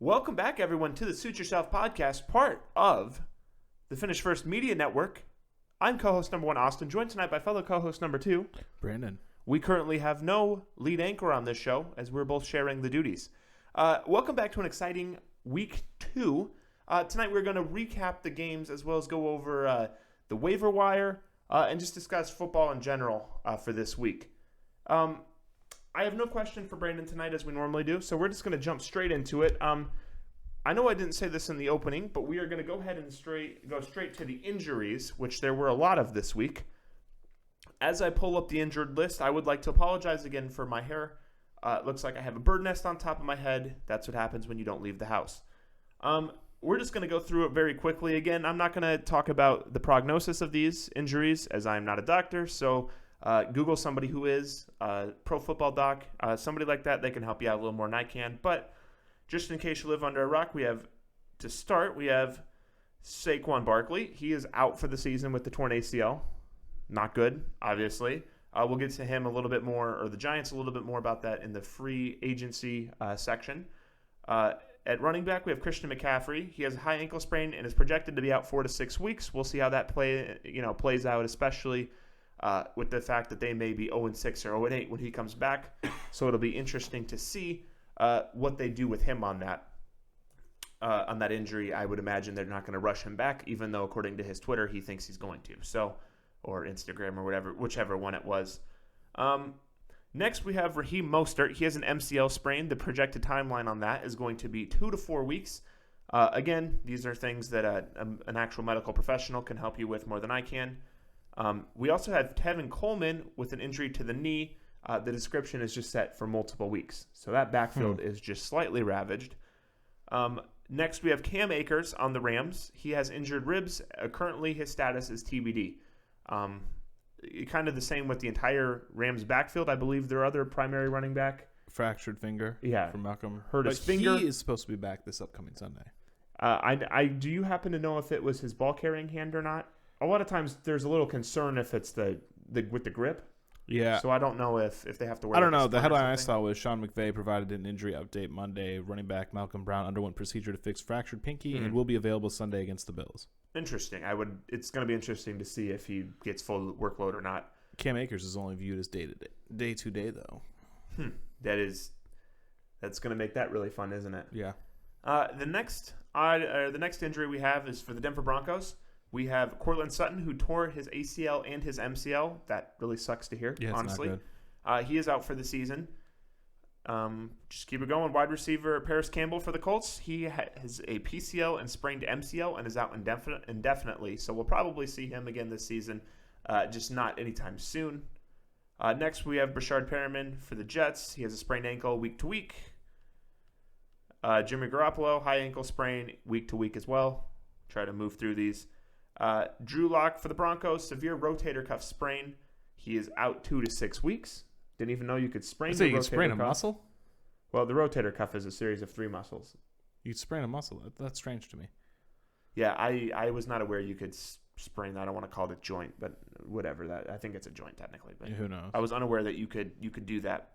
Welcome back, everyone, to the Suit Yourself podcast, part of the Finish First Media Network. I'm co-host number 1, Austin, joined tonight by fellow co-host number 2, Brandon. We currently have no lead anchor on this show, as we're both sharing the duties. Welcome back to an exciting week 2. Tonight we're going to recap the games as well as go over the waiver wire and just discuss football in general for this week. I have no question for Brandon tonight as we normally do, so we're just going to jump straight into it. I know I didn't say this in the opening, but we are going to go ahead and go straight to the injuries, which there were a lot of this week. As I pull up the injured list, I would like to apologize again for my hair. It looks like I have a bird nest on top of my head. That's what happens when you don't leave the house. We're just going to go through it very quickly. Again, I'm not going to talk about the prognosis of these injuries as I'm not a doctor, so Google somebody who is pro football doc, somebody like that. They can help you out a little more than I can. But just in case you live under a rock, we have Saquon Barkley. He is out for the season with the torn ACL. Not good, obviously. We'll get to him a little bit more, or the Giants a little bit more about that in the free agency section. At running back, we have Christian McCaffrey. He has a high ankle sprain and is projected to be out 4 to 6 weeks. We'll see how that plays out, especially with the fact that they may be 0-6 or 0-8 when he comes back. So it'll be interesting to see what they do with him on that injury. I would imagine they're not going to rush him back, even though according to his Twitter, he thinks he's going to. So, or Instagram or whatever, whichever one it was. Next, we have Raheem Mostert. He has an MCL sprain. The projected timeline on that is going to be 2 to 4 weeks. Again, these are things that an actual medical professional can help you with more than I can. We also have Tevin Coleman with an injury to the knee. The description is just set for multiple weeks. So that backfield is just slightly ravaged. Next, we have Cam Akers on the Rams. He has injured ribs. Currently, his status is TBD. Kind of the same with the entire Rams backfield. I believe their other primary running back. Fractured finger from Malcolm. Hurt his finger. He is supposed to be back this upcoming Sunday. Do you happen to know if it was his ball-carrying hand or not? A lot of times there's a little concern if it's the with the grip. Yeah. So I don't know if they have to wear. I don't know. The headline I saw was Sean McVay provided an injury update Monday. Running back Malcolm Brown underwent procedure to fix fractured pinky and will be available Sunday against the Bills. Interesting. It's going to be interesting to see if he gets full workload or not. Cam Akers is only viewed as day to day though. That's going to make that really fun, isn't it? Yeah. The next injury we have is for the Denver Broncos. We have Courtland Sutton, who tore his ACL and his MCL. That really sucks to hear, honestly. Not good. He is out for the season. Just keep it going. Wide receiver Paris Campbell for the Colts. He has a PCL and sprained MCL and is out indefinitely. So we'll probably see him again this season, just not anytime soon. Next, we have Brashard Perriman for the Jets. He has a sprained ankle week to week. Jimmy Garoppolo, high ankle sprain week to week as well. Try to move through these. Drew Lock for the Broncos, severe rotator cuff sprain. He is out 2 to 6 weeks. Didn't even know you could sprain the rotator cuff. You could sprain a muscle? Well, the rotator cuff is a series of 3 muscles. You'd sprain a muscle. That's strange to me. Yeah, I was not aware you could sprain that. I don't want to call it a joint, but whatever. I think it's a joint technically. But who knows? I was unaware that you could do that.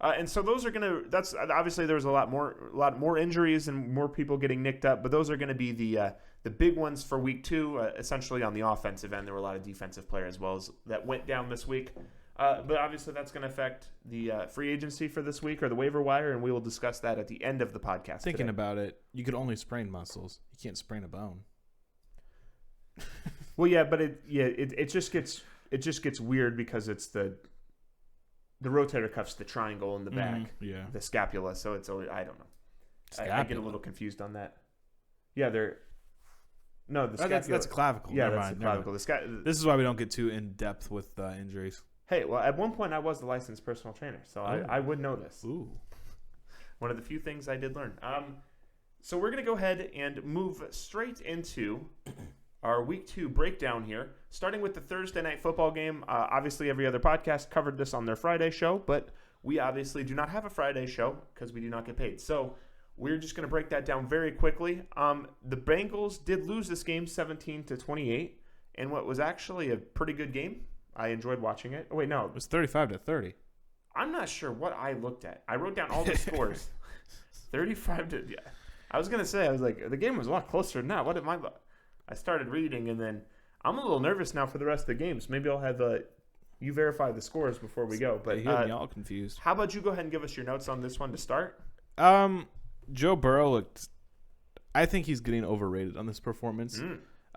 And so those are that's obviously there was a lot more injuries and more people getting nicked up, but those are going to be the big ones for week 2. Essentially on the offensive end, there were a lot of defensive players as well as that went down this week. But obviously that's going to affect the free agency for this week or the waiver wire, and we will discuss that at the end of the podcast. Thinking about it, you could only sprain muscles. You can't sprain a bone. Well, yeah, but it just gets weird because it's the rotator cuff's the triangle in the back, the scapula. So it's always, I don't know. I get a little confused on that. Yeah, the scapula. That's a clavicle. Yeah, that's the clavicle. This is why we don't get too in depth with injuries. Hey, well, at one point I was the licensed personal trainer, so I would know this. Ooh, one of the few things I did learn. So we're gonna go ahead and move straight into our Week 2 breakdown here, starting with the Thursday Night Football game. Obviously, every other podcast covered this on their Friday show, but we obviously do not have a Friday show because we do not get paid. So we're just going to break that down very quickly. The Bengals did lose this game 17-28, in what was actually a pretty good game. I enjoyed watching it. Oh, wait, no. It was 35-30. I'm not sure what I looked at. I wrote down all the scores. 35 to... Yeah. I was gonna say, I was like, the game was a lot closer than that. What am I? I started reading, and then I'm a little nervous now for the rest of the games. Maybe I'll have you verify the scores before we go. But you had me all confused. How about you go ahead and give us your notes on this one to start? Joe Burrow looked. I think he's getting overrated on this performance.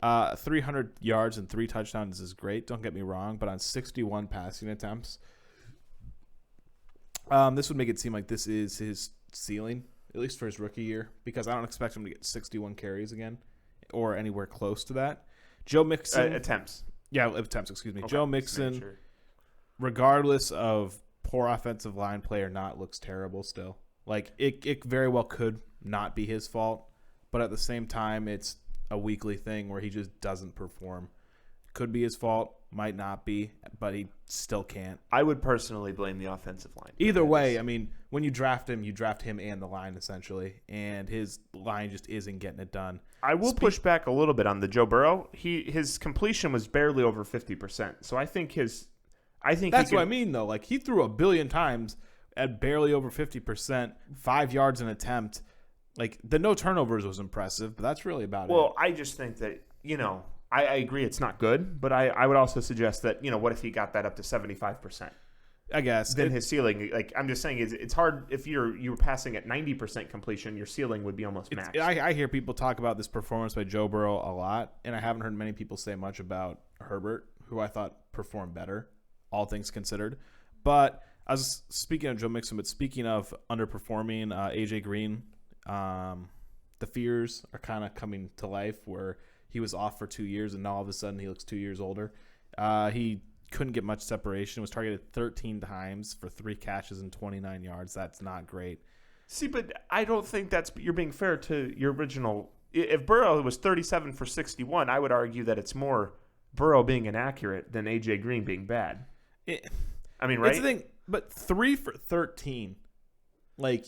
300 yards and 3 touchdowns is great. Don't get me wrong, but on 61 passing attempts, this would make it seem like this is his ceiling, at least for his rookie year, because I don't expect him to get 61 carries again or anywhere close to that. Joe Mixon. Attempts. Yeah, attempts, excuse me. Okay. Joe Mixon, regardless of poor offensive line play or not, looks terrible still. Like, it very well could not be his fault, but at the same time, it's a weekly thing where he just doesn't perform. Could be his fault, might not be, but he still can't. I would personally blame the offensive line. Either way, I mean, when you draft him and the line essentially, and his line just isn't getting it done. I will push back a little bit on the Joe Burrow. His completion was barely over 50%, so I think that's what I mean though. Like, he threw a billion times at barely over 50%, 5 yards an attempt. Like, the no turnovers was impressive, but that's really about it. Well, I just think that, I agree it's not good, but I would also suggest that, what if he got that up to 75%? I guess. Then his ceiling, like, I'm just saying, it's hard if you were passing at 90% completion, your ceiling would be almost max. I hear people talk about this performance by Joe Burrow a lot, and I haven't heard many people say much about Herbert, who I thought performed better, all things considered. But I was speaking of Joe Mixon, but speaking of underperforming, AJ Green, the fears are kind of coming to life where he was off for 2 years and now all of a sudden he looks 2 years older. He couldn't get much separation, was targeted 13 times for 3 catches and 29 yards. That's not great. See, but I don't think you're being fair to your original. If Burrow was 37 for 61, I would argue that it's more Burrow being inaccurate than AJ Green being bad. I mean, right? It's the thing, but 3 for 13, like,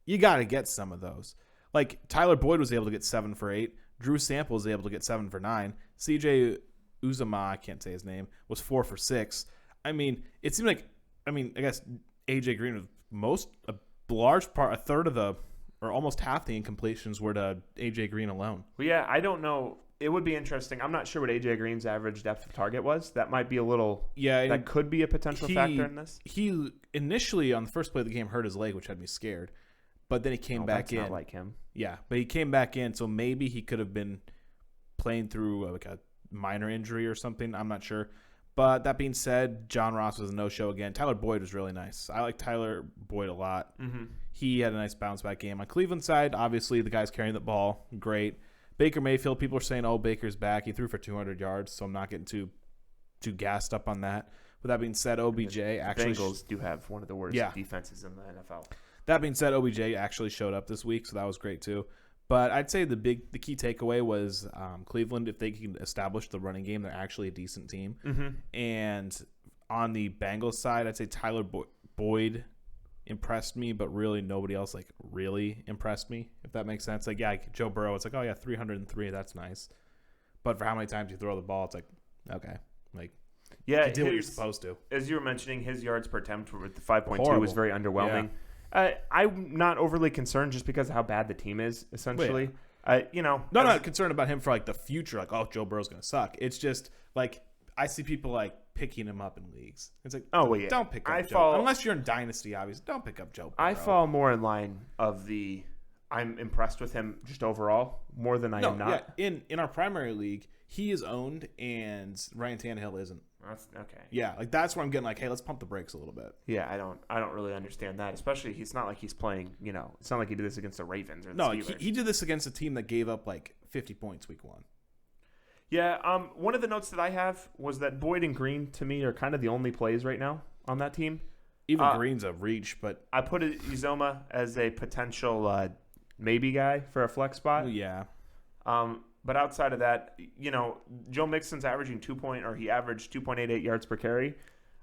you got to get some of those. Like, Tyler Boyd was able to get 7 for 8. Drew Sample was able to get 7 for 9. CJ Uzama, I can't say his name, was 4 for 6. I mean, it seemed like, I guess AJ Green was a large part, a third of or almost half the incompletions were to AJ Green alone. Well, yeah, I don't know. It would be interesting. I'm not sure what AJ Green's average depth of target was. That might be a little. Yeah, that could be a potential factor in this. He initially on the first play of the game hurt his leg, which had me scared. But then he came back in. Not like him. Yeah, but he came back in, so maybe he could have been playing through like a minor injury or something. I'm not sure. But that being said, John Ross was a no-show again. Tyler Boyd was really nice. I like Tyler Boyd a lot. Mm-hmm. He had a nice bounce-back game. On Cleveland side, obviously the guy's carrying the ball. Great. Baker Mayfield, people are saying, oh, Baker's back. He threw for 200 yards, so I'm not getting too gassed up on that. With that being said, OBJ actually... Bengals do have one of the worst defenses in the NFL. That being said, OBJ actually showed up this week, so that was great too. But I'd say the key takeaway was Cleveland, if they can establish the running game, they're actually a decent team. Mm-hmm. And on the Bengals side, I'd say Tyler Boyd impressed me, but really nobody else really impressed me, if that makes sense. Like, yeah, Joe Burrow, it's like, oh yeah, 303, that's nice. But for how many times you throw the ball, it's like, okay, like, yeah, you did what you're supposed to. As you were mentioning, his yards per attempt with the 5.2 was very underwhelming. Yeah. I'm not overly concerned just because of how bad the team is, essentially. Well, yeah. I'm not concerned about him for like the future, like, oh, Joe Burrow's going to suck. It's just like I see people like picking him up in leagues. It's like, oh, well, yeah. Don't pick up Joe. Unless you're in Dynasty, obviously. Don't pick up Joe Burrow. I fall more in line of I'm impressed with him just overall more than I am not. Yeah. In our primary league, he is owned and Ryan Tannehill isn't. That's okay. Yeah, like that's where I'm getting like, hey, let's pump the brakes a little bit. Yeah, I don't really understand that. Especially, it's not like he's playing. It's not like he did this against the Ravens or the Steelers. No, he did this against a team that gave up like 50 points week 1. Yeah. One of the notes that I have was that Boyd and Green to me are kind of the only plays right now on that team. Even Green's a reach, but I put Uzoma as a potential maybe guy for a flex spot. Yeah. But outside of that, Joe Mixon's averaging he averaged 2.88 yards per carry.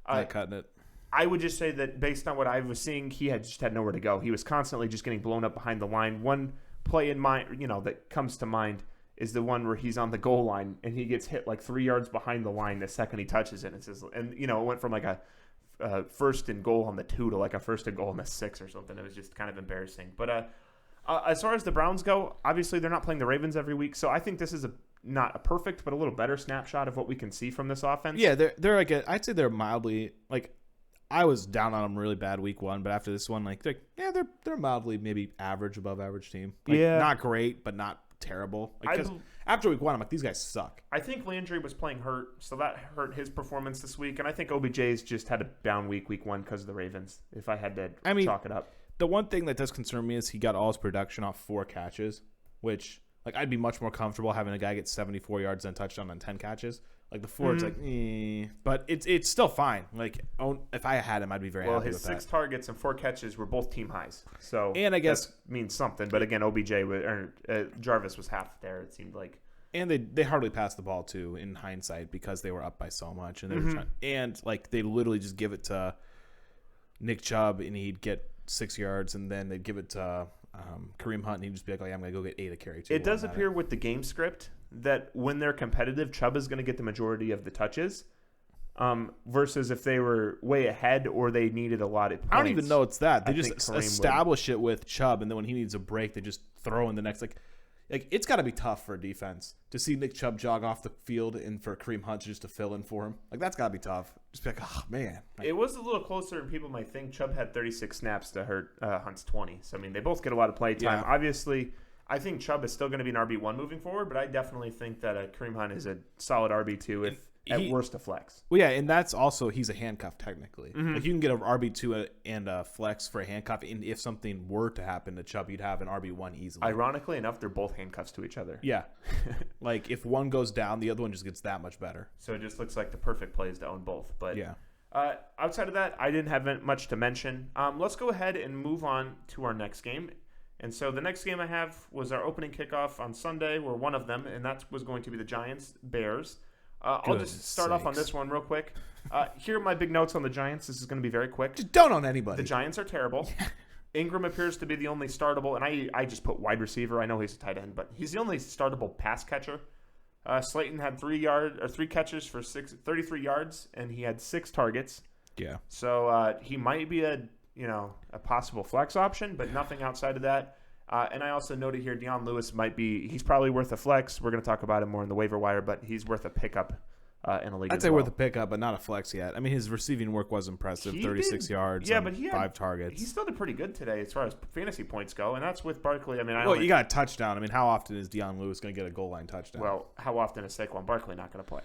Not cutting it. I would just say that based on what I was seeing, he just had nowhere to go. He was constantly just getting blown up behind the line. One play in mind, that comes to mind is the one where he's on the goal line and he gets hit like 3 yards behind the line the second he touches it. It went from like a first and goal on the 2 to like a first and goal on the 6 or something. It was just kind of embarrassing. But As far as the Browns go, obviously they're not playing the Ravens every week, so I think this is not a perfect, but a little better snapshot of what we can see from this offense. Yeah, they're like I'd say they're mildly like. I was down on them really bad week 1, but after this one, like they're mildly maybe average, above average team. Like, yeah, not great, but not terrible. Because after week 1, I'm like, these guys suck. I think Landry was playing hurt, so that hurt his performance this week, and I think OBJ's just had a down week 1 because of the Ravens. If I had to chalk it up, the one thing that does concern me is he got all his production off 4 catches, which like I'd be much more comfortable having a guy get 74 yards and a touchdown on 10 catches. Like the 4, it's like, but it's still fine. Like, if I had him, I'd be very happy with that. Well, his 6 targets and 4 catches were both team highs. So, and I guess that means something. But again, Jarvis was half there. It seemed like, and they hardly passed the ball too in hindsight because they were up by so much, and they were trying, and like they literally just give it to Nick Chubb and he'd get 6 yards, and then they'd give it to Kareem Hunt and he'd just be like, I'm gonna go get 8 a carry too. It does appear with the game script that when they're competitive, Chubb is going to get the majority of the touches, versus if they were way ahead or they needed a lot of points. I don't even know it's that. They just establish it with Chubb, and then when he needs a break, they just throw in the next. Like it's got to be tough for a defense to see Nick Chubb jog off the field and for Kareem Hunt just to fill in for him. Like that's got to be tough. Just be like, oh man. It was a little closer than people might think. Chubb had 36 snaps to hurt Hunt's 20. So I mean, they both get a lot of play time. Yeah. Obviously, I think Chubb is still going to be an RB1 moving forward, but I definitely think that Kareem Hunt is a solid RB2 if at worst a flex. Well, yeah, and that's also he's a handcuff technically. Like you can get an RB2 and a flex for a handcuff, and if something were to happen to Chubb, you'd have an RB1 easily. Ironically enough, they're both handcuffs to each other. Yeah, like if one goes down, the other one just gets that much better. So it just looks like the perfect plays to own both. But yeah. Outside of that, I didn't have much to mention. Let's go ahead and move on to our next game. And so the next game I have was our opening kickoff on Sunday, or one of them, and that was going to be the Giants-Bears. I'll just start off on this one real quick. Here are my big notes on the Giants. This is going to be very quick. Just don't own anybody. The Giants are terrible. Ingram appears to be the only startable, and I just put wide receiver. I know he's a tight end, but he's the only startable pass catcher. Slayton had 3 catches for 33 yards, and he had 6 targets. Yeah. So he might be a possible flex option, but nothing outside of that. And I also noted here, Deion Lewis he's probably worth a flex. We're going to talk about him more in the waiver wire, but he's worth a pickup in a league. I'd say worth a pickup, but not a flex yet. I mean, his receiving work was impressive, 36 yards, but he had 5 targets. He still did pretty good today as far as fantasy points go, and that's with Barkley. I mean, you got a touchdown. I mean, how often is Deion Lewis going to get a goal line touchdown? Well, how often is Saquon Barkley not going to play?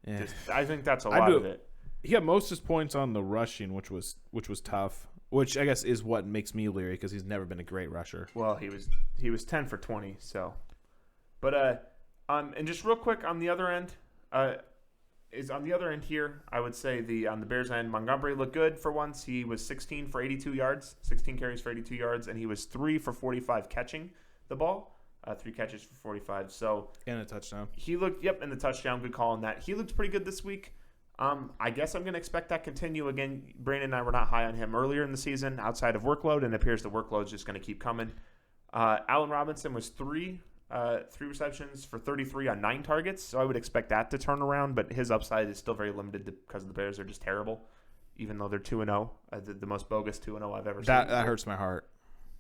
Yeah. I think that's a lot of it. He got most of his points on the rushing, which was tough. Which I guess is what makes me leery because he's never been a great rusher. Well, he was 10 for 20. So, but and just real quick on the other end, here. I would say on the Bears end, Montgomery looked good for once. He was 16 for 82 yards, 16 carries for 82 yards, and he was 3 for 45 catching the ball. 3 catches for 45. So and a touchdown. He looked and the touchdown. Good call on that. He looked pretty good this week. I guess I'm going to expect that continue. Again, Brandon and I were not high on him earlier in the season outside of workload, and it appears the workload's just going to keep coming. Allen Robinson was 3 receptions for 33 on 9 targets, so I would expect that to turn around, but his upside is still very limited because the Bears are just terrible, even though they're 2-0, the most bogus 2-0 I've ever seen. That hurts my heart.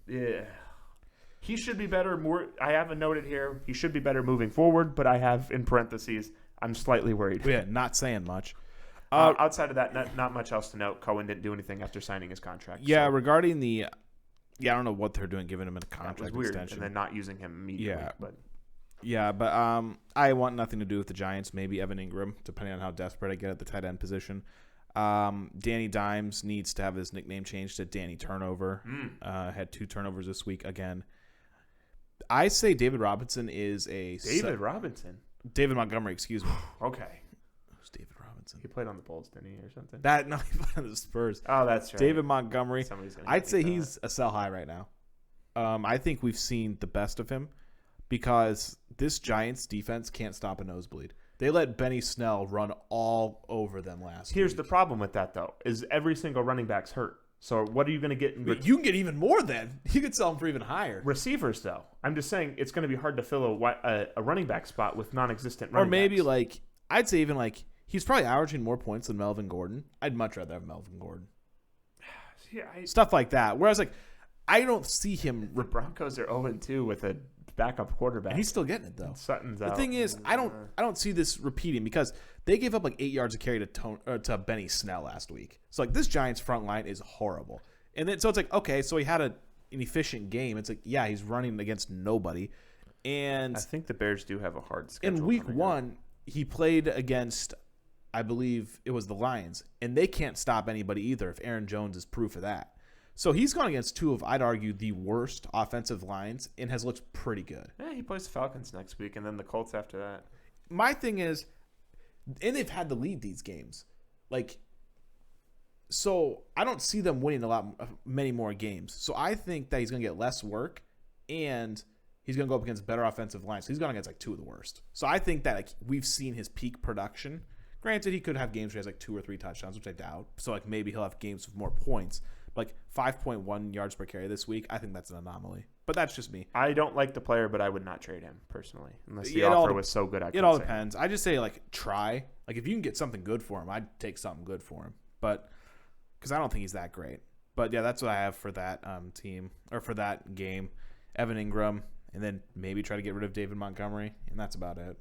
Yeah. He should be better. I have a noted here. He should be better moving forward, but I have in parentheses, I'm slightly worried. Yeah, not saying much. Outside of that, not much else to note. Cohen didn't do anything after signing his contract. Yeah, so. Regarding I don't know what they're doing, giving him a contract weird, extension and then not using him immediately. Yeah, but I want nothing to do with the Giants. Maybe Evan Ingram, depending on how desperate I get at the tight end position. Danny Dimes needs to have his nickname changed to Danny Turnover. Had 2 turnovers this week again. I say David Robinson is David Montgomery, excuse me. Okay. Who's David Robinson? He played on the Bulls, didn't he, or something? No, he played on the Spurs. Oh, that's right. David Montgomery. I'd say he's a sell high right now. I think we've seen the best of him because this Giants defense can't stop a nosebleed. They let Benny Snell run all over them last week. Here's the problem with that, though, is every single running back's hurt. So what are you going to get? You can get even more then. You could sell them for even higher. Receivers, though. I'm just saying it's going to be hard to fill a running back spot with non-existent running backs. Or maybe I'd say even he's probably averaging more points than Melvin Gordon. I'd much rather have Melvin Gordon. Yeah, Stuff like that. Whereas I don't see him. The Broncos are 0-2 with a backup quarterback. And he's still getting it though. Sutton's The out. thing is, I don't see this repeating because they gave up like 8 yards of carry to Benny Snell last week. So like this Giants front line is horrible. And then so it's like, okay, so he had an efficient game. It's like, yeah, he's running against nobody. And I think the Bears do have a hard schedule. in week coming one, he played against, I believe it was the Lions, and they can't stop anybody either if Aaron Jones is proof of that. So he's gone against two of, I'd argue, the worst offensive lines and has looked pretty good. Yeah, he plays the Falcons next week and then the Colts after that. My thing is, and they've had to lead these games. Like, so I don't see them winning many more games. So I think that he's going to get less work and he's going to go up against better offensive lines. So he's gone against like two of the worst. So I think that like we've seen his peak production. Granted, he could have games where he has like 2 or 3 touchdowns, which I doubt. So like maybe he'll have games with more points. Like 5.1 yards per carry this week, I think that's an anomaly. But that's just me. I don't like the player, but I would not trade him personally unless the It all offer was so good. It all depends. I just say like try. Like if you can get something good for him, I'd take something good for him. But because I don't think he's that great. But yeah, that's what I have for that team or for that game. Evan Ingram, and then maybe try to get rid of David Montgomery, and that's about it.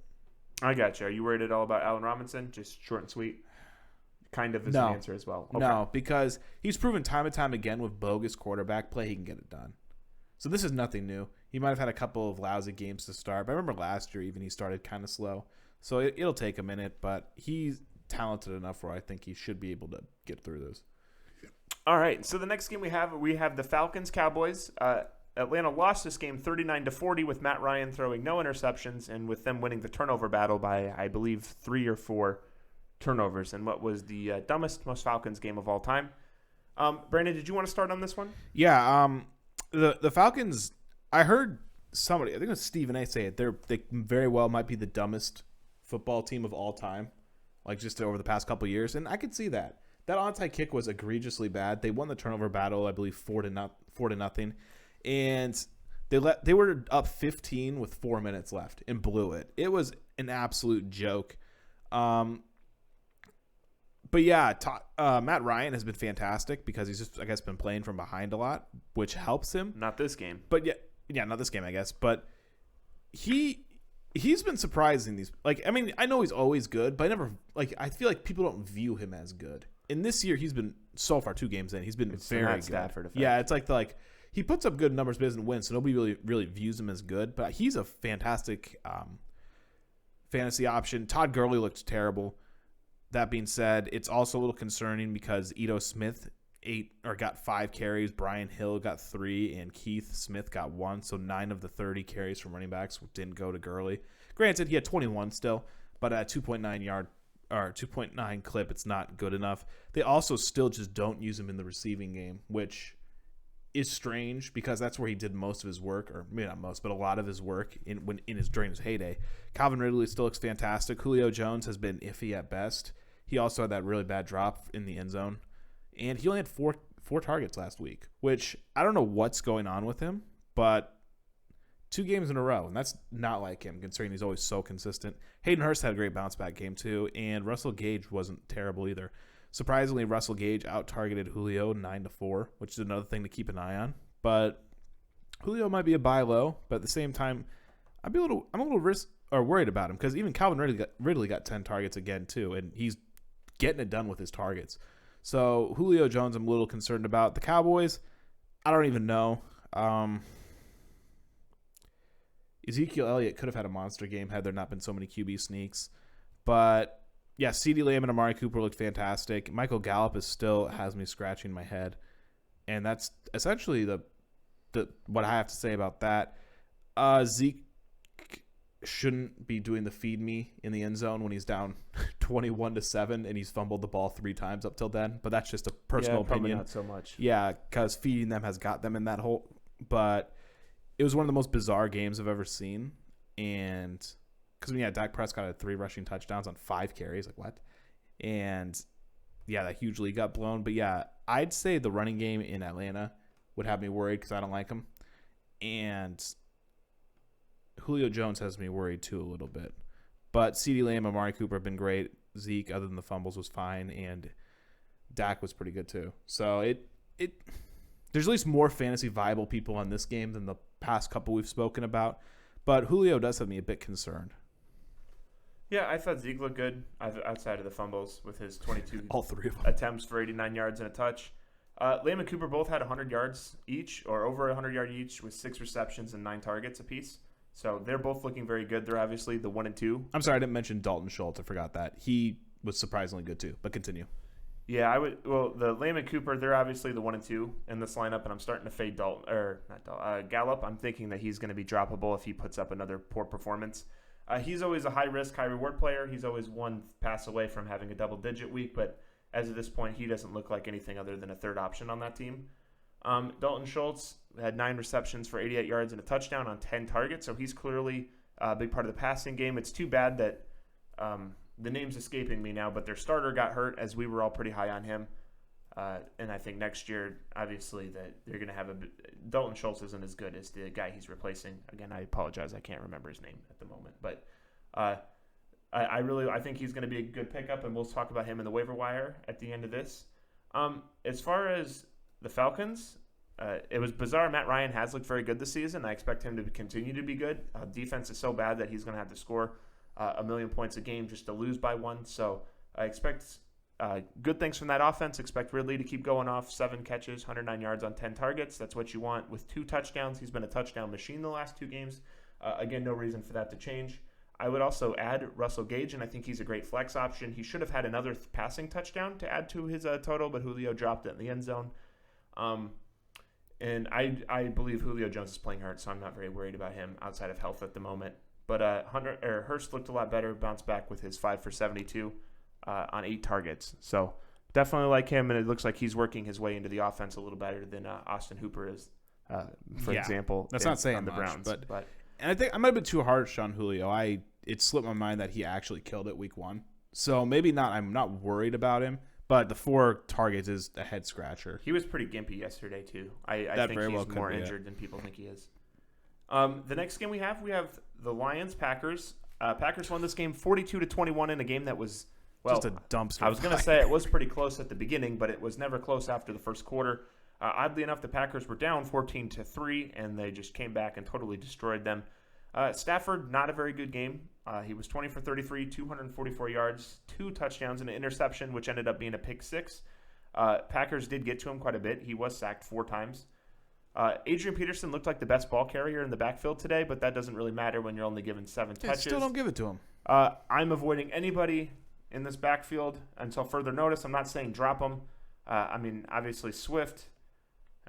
I got you. Are you worried at all about Allen Robinson? Just short and sweet. Kind of is No. an answer as well. Okay. No, because he's proven time and time again with bogus quarterback play, he can get it done. So this is nothing new. He might have had a couple of lousy games to start, but I remember last year even he started kind of slow. So it'll take a minute, but he's talented enough where I think he should be able to get through this. All right. So the next game we have the Falcons Cowboys. Atlanta lost this game 39-40 with Matt Ryan throwing no interceptions and with them winning the turnover battle by I believe 3 or 4 turnovers in what was the dumbest, most Falcons game of all time. Brandon, did you want to start on this one? Yeah, the Falcons, I heard somebody, I think it was Stephen A. say it, they very well might be the dumbest football team of all time, like just over the past couple of years, and I could see that. That onside kick was egregiously bad. They won the turnover battle, I believe, 4-0, and they were up 15 with 4 minutes left and blew it. It was an absolute joke. But yeah, Matt Ryan has been fantastic because he's just, I guess, been playing from behind a lot, which helps him. Not this game. But yeah, not this game, I guess. But he's been surprising these. Like, I mean, I know he's always good, but I feel like people don't view him as good. And this year, he's been so far 2 games in, he's been very good. Stafford effect. Yeah, it's like he puts up good numbers, but doesn't win, so nobody really views him as good. But he's a fantastic fantasy option. Todd Gurley looked terrible. That being said, it's also a little concerning because Ito Smith got 5 carries, Brian Hill got 3, and Keith Smith got 1. So 9 of the 30 carries from running backs didn't go to Gurley. Granted, he had 21 still, but at 2.9 clip, it's not good enough. They also still just don't use him in the receiving game, which is strange because that's where he did most of his work, or maybe not most, but a lot of his work during his heyday. Calvin Ridley still looks fantastic. Julio Jones has been iffy at best. He also had that really bad drop in the end zone, and he only had four targets last week, which I don't know what's going on with him, but 2 games in a row, and that's not like him considering he's always so consistent. Hayden Hurst had a great bounce back game too, and Russell Gage wasn't terrible either. Surprisingly, Russell Gage out-targeted Julio 9-4, which is another thing to keep an eye on. But Julio might be a buy low, but at the same time, I'm a little worried about him because even Calvin Ridley got 10 targets again too, and he's getting it done with his targets. So Julio Jones, I'm a little concerned about. The Cowboys, I don't even know. Ezekiel Elliott could have had a monster game had there not been so many QB sneaks, but yeah, CeeDee Lamb and Amari Cooper looked fantastic. Michael Gallup still has me scratching my head. And that's essentially the what I have to say about that. Zeke shouldn't be doing the feed me in the end zone when he's down 21-7 and he's fumbled the ball 3 times up till then. But that's just a personal opinion. Not so much. Yeah, because feeding them has got them in that hole. But it was one of the most bizarre games I've ever seen. And because Dak Prescott had 3 rushing touchdowns on 5 carries. Like, what? And yeah, that huge lead got blown. But yeah, I'd say the running game in Atlanta would have me worried because I don't like him. And Julio Jones has me worried too a little bit. But CeeDee Lamb and Amari Cooper have been great. Zeke, other than the fumbles, was fine. And Dak was pretty good too. So there's at least more fantasy viable people on this game than the past couple we've spoken about. But Julio does have me a bit concerned. Yeah, I thought Zeke looked good outside of the fumbles with his 22 All three of them. attempts for 89 yards and a touch. Lamb and Cooper both had 100 yards each, or over 100 yards each, with 6 receptions and 9 targets apiece. So they're both looking very good. They're obviously the 1 and 2. I'm sorry, I didn't mention Dalton Schultz. I forgot that. He was surprisingly good too, but continue. Yeah, I would. Well, the Lamb and Cooper, they're obviously the 1 and 2 in this lineup, and I'm starting to fade Gallup. I'm thinking that he's going to be droppable if he puts up another poor performance. He's always a high risk, high reward player. He's always one pass away from having a double digit week, but as of this point, he doesn't look like anything other than a third option on that team. Dalton Schultz had 9 receptions for 88 yards and a touchdown on 10 targets, so he's clearly a big part of the passing game. It's too bad that the name's escaping me now, but their starter got hurt, as we were all pretty high on him. And I think next year, obviously, that they're going to have Dalton Schultz isn't as good as the guy he's replacing. Again, I apologize, I can't remember his name at the moment, but I think he's going to be a good pickup, and we'll talk about him in the waiver wire at the end of this. As far as the Falcons, it was bizarre. Matt Ryan has looked very good this season. I expect him to continue to be good. Defense is so bad that he's going to have to score 1 million points a game just to lose by 1. So I expect good things from that offense. Expect Ridley to keep going off. 7 catches, 109 yards on 10 targets. That's what you want with 2 touchdowns. He's been a touchdown machine the last 2 games. Again, no reason for that to change. I would also add Russell Gage, and I think he's a great flex option. He should have had another passing touchdown to add to his total, but Julio dropped it in the end zone. And I believe Julio Jones is playing hurt, so I'm not very worried about him outside of health at the moment. But Hurst looked a lot better, bounced back with his 5 for 72 on 8 targets. So definitely like him, and it looks like he's working his way into the offense a little better than Austin Hooper is, for example. That's not saying on the much, Browns, but and I think I might have been too harsh on Julio. It slipped my mind that he actually killed it week 1. So maybe not. I'm not worried about him, but the 4 targets is a head scratcher. He was pretty gimpy yesterday too. I think he's more injured than people think he is. The next game we have the Lions Packers. Packers won this game 42-21 in a game that was just a dumpster. I was going to say it was pretty close at the beginning, but it was never close after the first quarter. Oddly enough, the Packers were down 14-3, and they just came back and totally destroyed them. Stafford, not a very good game. He was 20 for 33, 244 yards, 2 touchdowns, and an interception, which ended up being a pick 6. Packers did get to him quite a bit. He was sacked 4 times. Adrian Peterson looked like the best ball carrier in the backfield today, but that doesn't really matter when you're only given 7 touches. Still don't give it to him. I'm avoiding anybody in this backfield until further notice. I'm not saying drop him. Obviously Swift.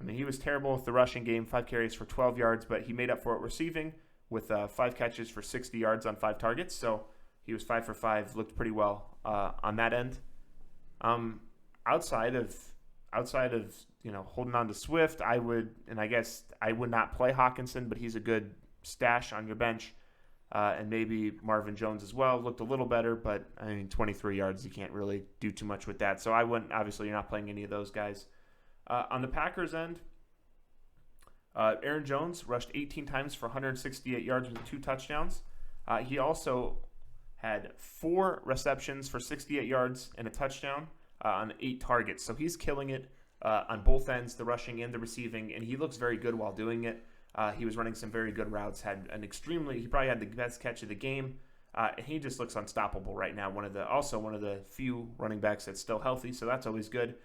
He was terrible with the rushing game, 5 carries for 12 yards, but he made up for it receiving with 5 catches for 60 yards on 5 targets. So he was 5 for 5, looked pretty well on that end. Outside of holding on to Swift, I would not play Hawkinson, but he's a good stash on your bench. And maybe Marvin Jones as well. Looked a little better, but 23 yards, you can't really do too much with that. So I wouldn't. Obviously, you're not playing any of those guys. On the Packers end, Aaron Jones rushed 18 times for 168 yards with 2 touchdowns. He also had 4 receptions for 68 yards and a touchdown on 8 targets. So he's killing it on both ends, the rushing and the receiving, and he looks very good while doing it. He was running some very good routes. He probably had the best catch of the game. And he just looks unstoppable right now. One of the few running backs that's still healthy, so that's always good.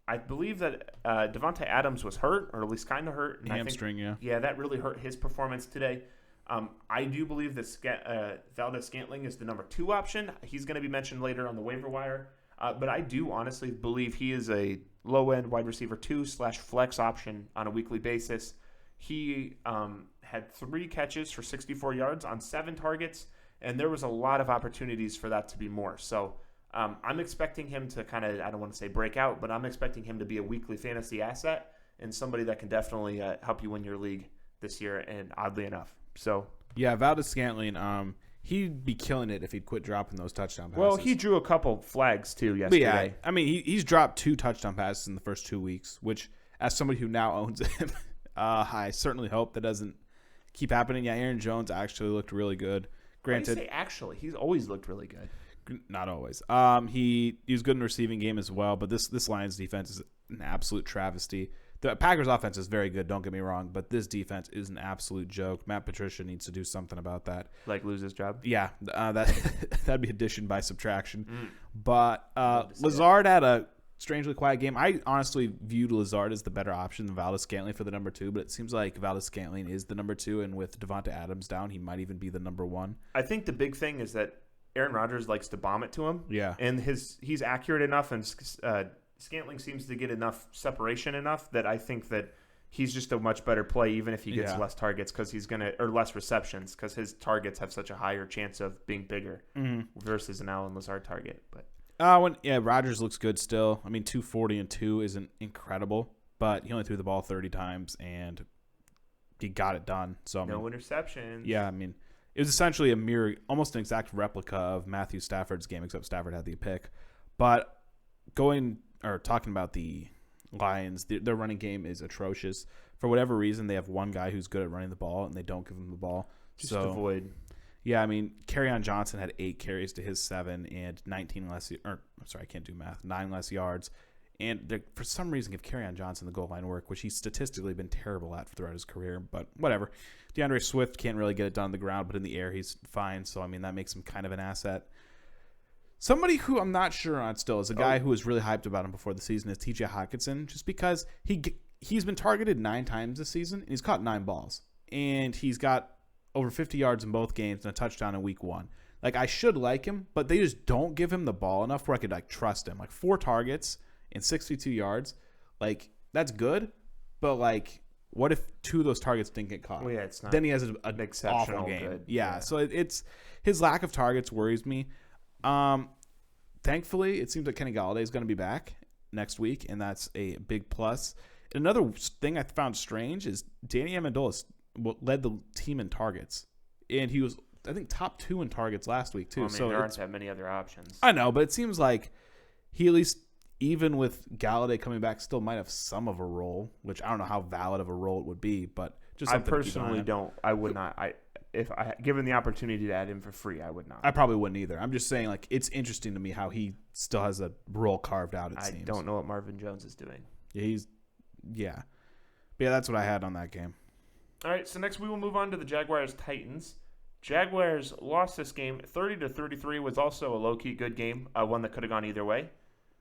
I believe that Devontae Adams was hurt, or at least kind of hurt. And hamstring, yeah. Yeah, that really hurt his performance today. I do believe that Valdez-Scantling is the number 2 option. He's going to be mentioned later on the waiver wire. But I do honestly believe he is a low-end wide receiver 2/flex option on a weekly basis. He had 3 catches for 64 yards on 7 targets, and there was a lot of opportunities for that to be more. So I'm expecting him to kind of, I don't want to say break out, but I'm expecting him to be a weekly fantasy asset and somebody that can definitely help you win your league this year, and oddly enough. So yeah, Valdez-Scantling, he'd be killing it if he'd quit dropping those touchdown passes. Well, he drew a couple flags too yesterday. But yeah, he's dropped 2 touchdown passes in the first 2 weeks, which, as somebody who now owns him, I certainly hope that doesn't keep happening. Yeah, Aaron Jones actually looked really good. Granted, Why do you say actually? He's always looked really good. Not always. He was good in the receiving game as well, but this Lions defense is an absolute travesty. The Packers offense is very good, don't get me wrong, but this defense is an absolute joke. Matt Patricia needs to do something about that. Like lose his job? Yeah, that'd be addition by subtraction. But Lazard had a strangely quiet game. I honestly viewed Lazard as the better option than Valdez-Scantling for the number 2, but it seems like Valdez-Scantling is the number 2, and with Devonta Adams down, he might even be the number 1. I think the big thing is that Aaron Rodgers likes to bomb it to him. Yeah. And he's accurate enough, and Scantling seems to get enough separation enough that I think that he's just a much better play, even if he gets less targets or less receptions, because his targets have such a higher chance of being bigger versus an Allen Lazard target. But Rodgers looks good still. I mean, 240 and 2 isn't incredible, but he only threw the ball 30 times and he got it done. So no interceptions. Yeah, I mean, it was essentially a mirror, almost an exact replica of Matthew Stafford's game, except Stafford had the pick. But talking about the Lions, their running game is atrocious. For whatever reason, they have one guy who's good at running the ball, and they don't give him the ball. Just avoid. Yeah, I mean, Kerryon Johnson had 8 carries to his 7 and 9 less yards. And for some reason, give Kerryon Johnson the goal line work, which he's statistically been terrible at throughout his career. But whatever. DeAndre Swift can't really get it done on the ground, but in the air he's fine. So, I mean, that makes him kind of an asset. Somebody who I'm not sure on still is a guy who was really hyped about him before the season is TJ Hockenson, just because he's been targeted 9 times this season, and he's caught 9 balls. And he's got over 50 yards in both games and a touchdown in week 1. Like, I should like him, but they just don't give him the ball enough where I could, trust him. 4 targets and 62 yards. That's good, but, what if 2 of those targets didn't get caught? Well, yeah, it's not. Then he has an exceptional awful game. Good. Yeah, so it's his lack of targets worries me. Thankfully, it seems like Kenny Golladay is going to be back next week, and that's a big plus. Another thing I found strange is Danny Amendola led the team in targets, and he was, I think, top 2 in targets last week too. Well, I mean, there aren't that many other options. I know, but it seems like he, at least even with Golladay coming back, still might have some of a role, which I don't know how valid of a role it would be, but just I personally don't. I would not. If I given the opportunity to add him for free, I would not. I probably wouldn't either. I'm just saying, it's interesting to me how he still has a role carved out. It seems. I don't know what Marvin Jones is doing. Yeah, but that's what I had on that game. All right, so next we will move on to the Jaguars-Titans. Jaguars lost this game 30-33. Was also a low-key good game, one that could have gone either way.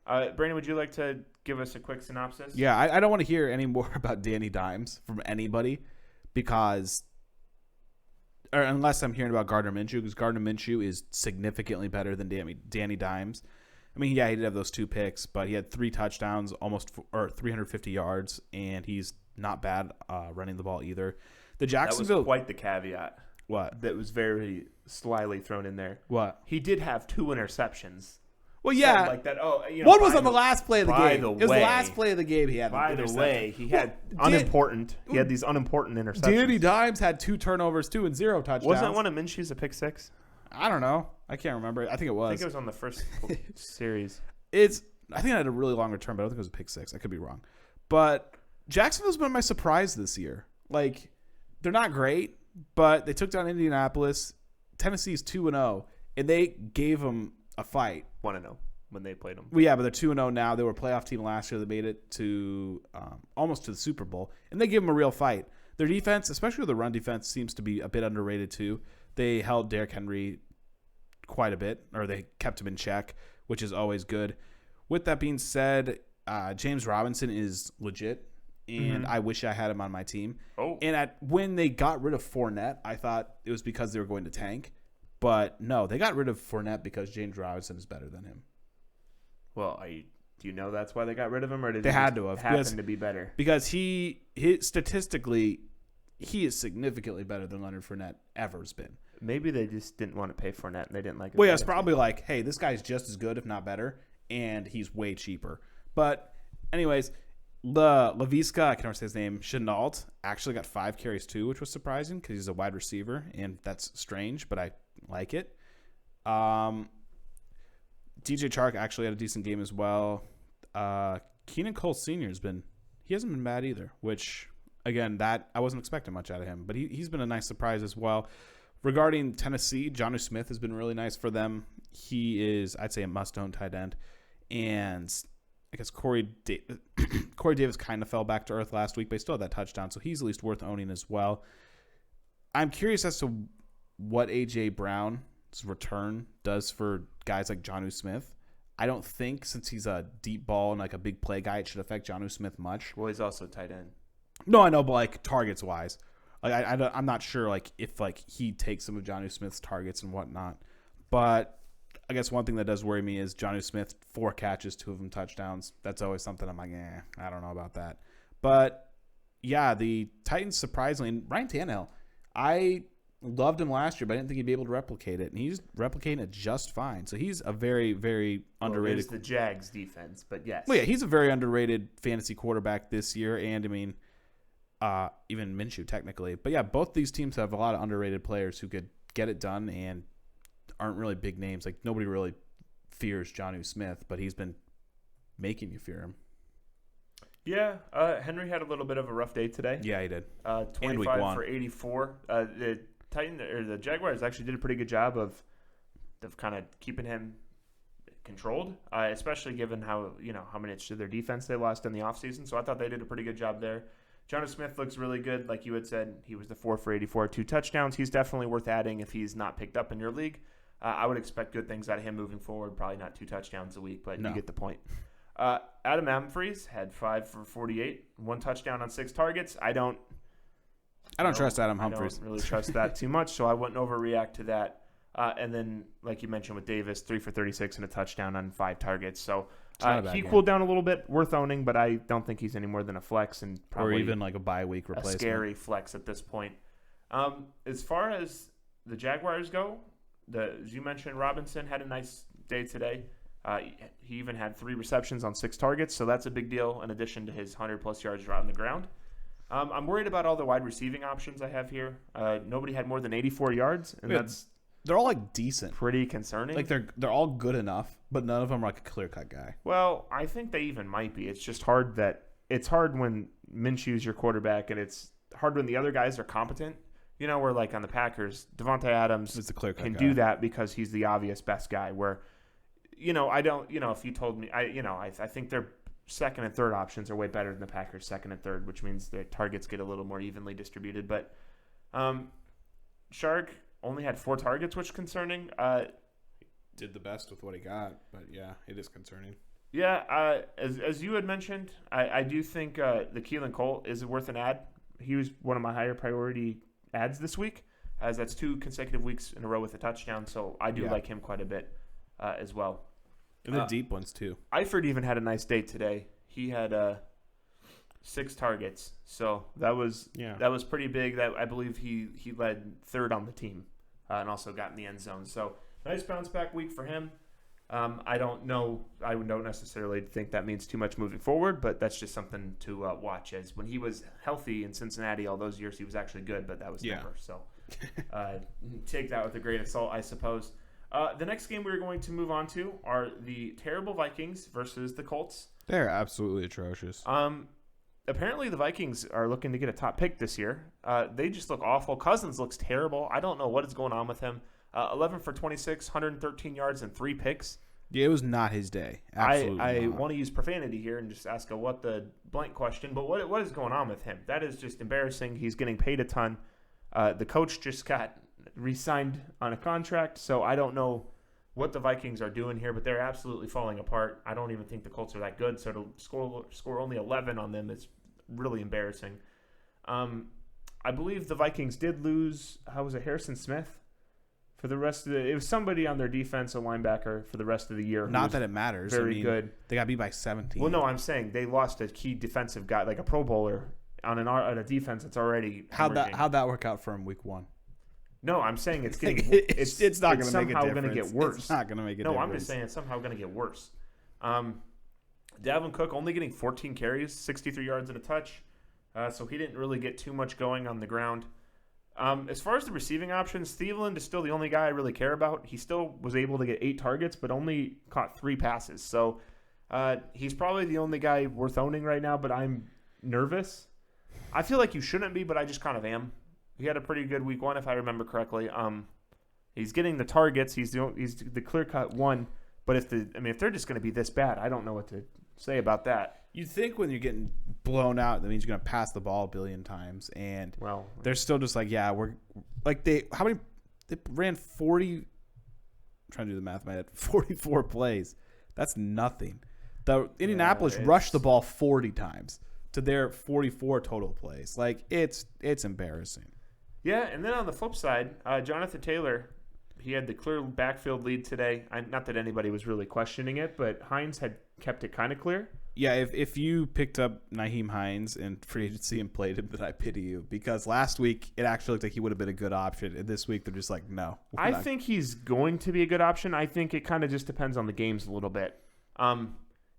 Brandon, would you like to give us a quick synopsis? Yeah, I don't want to hear any more about Danny Dimes from anybody unless I'm hearing about Gardner Minshew, because Gardner Minshew is significantly better than Danny Dimes. I mean, yeah, he did have those 2 picks, but he had 3 touchdowns, or 350 yards, and he's not bad running the ball either. The Jacksonville, that was quite the caveat. What? That was very slyly thrown in there. What? He did have 2 interceptions. Well, yeah. Something like that. One was on the last play of the game. It was the last play of the game he had. By the way, he had He had these unimportant interceptions. Danny Dimes had 2 turnovers, 2 and 0 touchdowns. Wasn't one of Minshew's a pick 6? I don't know. I can't remember. I think it was. I think it was on the first series. I think it had a really long return, but I don't think it was a pick 6. I could be wrong. But Jacksonville's been my surprise this year. They're not great, but they took down Indianapolis. Tennessee's 2-0, and they gave them a fight. 1-0 when they played them. Well, yeah, but they're 2-0 now. They were a playoff team last year. They made it to almost to the Super Bowl, and they gave them a real fight. Their defense, especially the run defense, seems to be a bit underrated too. They held Derrick Henry quite a bit, or they kept him in check, which is always good. With that being said, James Robinson is legit, and I wish I had him on my team. Oh. And when they got rid of Fournette, I thought it was because they were going to tank. But no, they got rid of Fournette because James Robinson is better than him. Well, do you know that's why they got rid of him, or did they had to have happen to be better? Because statistically, he is significantly better than Leonard Fournette ever's been. Maybe they just didn't want to pay Fournette, and they didn't like it. Well, yeah, it's probably hey, this guy's just as good, if not better, and he's way cheaper. But anyways, Laviska, I can never say his name, Chenault, actually got 5 carries too, which was surprising because he's a wide receiver, and that's strange, but I like it. DJ Chark actually had a decent game as well. Keenan Cole Sr. he hasn't been bad either, which, again, that I wasn't expecting much out of him, but he's been a nice surprise as well. Regarding Tennessee, Jonnu Smith has been really nice for them. He is, I'd say, a must-own tight end. And I guess Corey Davis kind of fell back to earth last week, but he still had that touchdown, so he's at least worth owning as well. I'm curious as to what A.J. Brown's return does for guys like Jonnu Smith. I don't think, since he's a deep ball and like a big play guy, it should affect Jonnu Smith much. Well, he's also tight end. No, I know, but like targets-wise. Like I'm not sure like if like he takes some of Jonnu Smith's targets and whatnot. But I guess one thing that does worry me is Jonnu Smith, 4 catches, 2 of them touchdowns. That's always something I'm like, I don't know about that. But yeah, the Titans surprisingly, and Ryan Tannehill, I loved him last year, but I didn't think he'd be able to replicate it, and he's replicating it just fine. So he's a very, very underrated. It's the Jags defense, but yes. Well, yeah, he's a very underrated fantasy quarterback this year, and I mean, even Minshew technically. But yeah, both these teams have a lot of underrated players who could get it done and aren't really big names. Like nobody really fears Jonnu Smith, but he's been making you fear him. Yeah, Henry had a little bit of a rough day today. Yeah, he did. 25 for 84. The Jaguars actually did a pretty good job of kind of keeping him controlled, especially given how much of their defense they lost in the offseason. So I thought they did a pretty good job there. Jonnu Smith looks really good. Like you had said, he was the 4 for 84, 2 touchdowns. He's definitely worth adding if he's not picked up in your league. I would expect good things out of him moving forward. Probably not 2 touchdowns a week, but you get the point. Adam Humphries had 5 for 48, 1 touchdown on 6 targets. I don't trust Adam Humphries. I don't really trust that too much, so I wouldn't overreact to that. And then, like you mentioned with Davis, 3 for 36 and a touchdown on 5 targets. So he cooled down a little bit, worth owning, but I don't think he's any more than a flex and probably or even like a bye week replacement. A scary flex at this point. As far as the Jaguars go, as you mentioned, Robinson had a nice day today. He even had 3 receptions on 6 targets, so that's a big deal in addition to his 100-plus yards on the ground. I'm worried about all the wide receiving options I have here. Nobody had more than 84 yards, and they're all like decent, pretty concerning. Like they're all good enough, but none of them are like a clear-cut guy. Well, I think they even might be. It's just hard when Minshew's your quarterback, and it's hard when the other guys are competent. Where like on the Packers, Devontae Adams can do that because he's the obvious best guy. Where, I don't. If you told me, I think their second and third options are way better than the Packers' second and third, which means their targets get a little more evenly distributed. But Shark only had 4 targets, which is concerning. Did the best with what he got, but yeah, it is concerning. Yeah, as you had mentioned, I do think the Keelan Cole is worth an ad. He was one of my higher priority ads this week, as that's 2 consecutive weeks in a row with a touchdown. So I do like him quite a bit as well. And the deep ones too. Eifert even had a nice day today. He had 6 targets, so that was pretty big. That I believe he led 3rd on the team, and also got in the end zone. So nice bounce back week for him. I don't know. I don't necessarily think that means too much moving forward, but that's just something to watch. As when he was healthy in Cincinnati all those years, he was actually good, but that was never. So take that with a grain of salt, I suppose. The next game we're going to move on to are the terrible Vikings versus the Colts. They're absolutely atrocious. Apparently the Vikings are looking to get a top pick this year. They just look awful. Cousins looks terrible. I don't know what is going on with him. 11 for 26, 113 yards, and 3 picks. Yeah, it was not his day. Absolutely I want to use profanity here and just ask a what the blank question, but what is going on with him? That is just embarrassing. He's getting paid a ton. The coach just got re-signed on a contract, so I don't know what the Vikings are doing here, but they're absolutely falling apart. I don't even think the Colts are that good, so to score only 11 on them is really embarrassing. I believe the Vikings did lose, Harrison Smith? For the rest of it was somebody on their defense, a linebacker, for the rest of the year. Not that it matters. Very good. They got beat by 17. Well, no, I'm saying they lost a key defensive guy, like a Pro Bowler, on a defense that's already how'd that work out for him week 1? No, I'm saying it's getting it's not going to make a difference. Somehow going to get worse. It's not going to make a difference. No, I'm just saying it's somehow going to get worse. Dalvin Cook only getting 14 carries, 63 yards and a touch, so he didn't really get too much going on the ground. As far as the receiving options, Thielen is still the only guy I really care about. He still was able to get 8 targets, but only caught 3 passes. So he's probably the only guy worth owning right now, but I'm nervous. I feel like you shouldn't be, but I just kind of am. he had a pretty good week 1, if I remember correctly. He's getting the targets. He's the clear-cut one. But if they're just going to be this bad, I don't know what to say about that. You'd think when you're getting blown out, that means you're going to pass the ball a billion times, and they're still just like, we're like they ran 40. I'm trying to do the math in my head. 44 plays. That's nothing. The Indianapolis rushed the ball 40 times to their 44 total plays. Like it's embarrassing. Yeah, and then on the flip side, Jonathan Taylor, he had the clear backfield lead today. Not that anybody was really questioning it, but Hines had kept it kind of clear. Yeah, if you picked up Nyheim Hines in free agency and played him, then I pity you. Because last week, it actually looked like he would have been a good option. And this week, they're just like, no. I think he's going to be a good option. I think it kind of just depends on the games a little bit.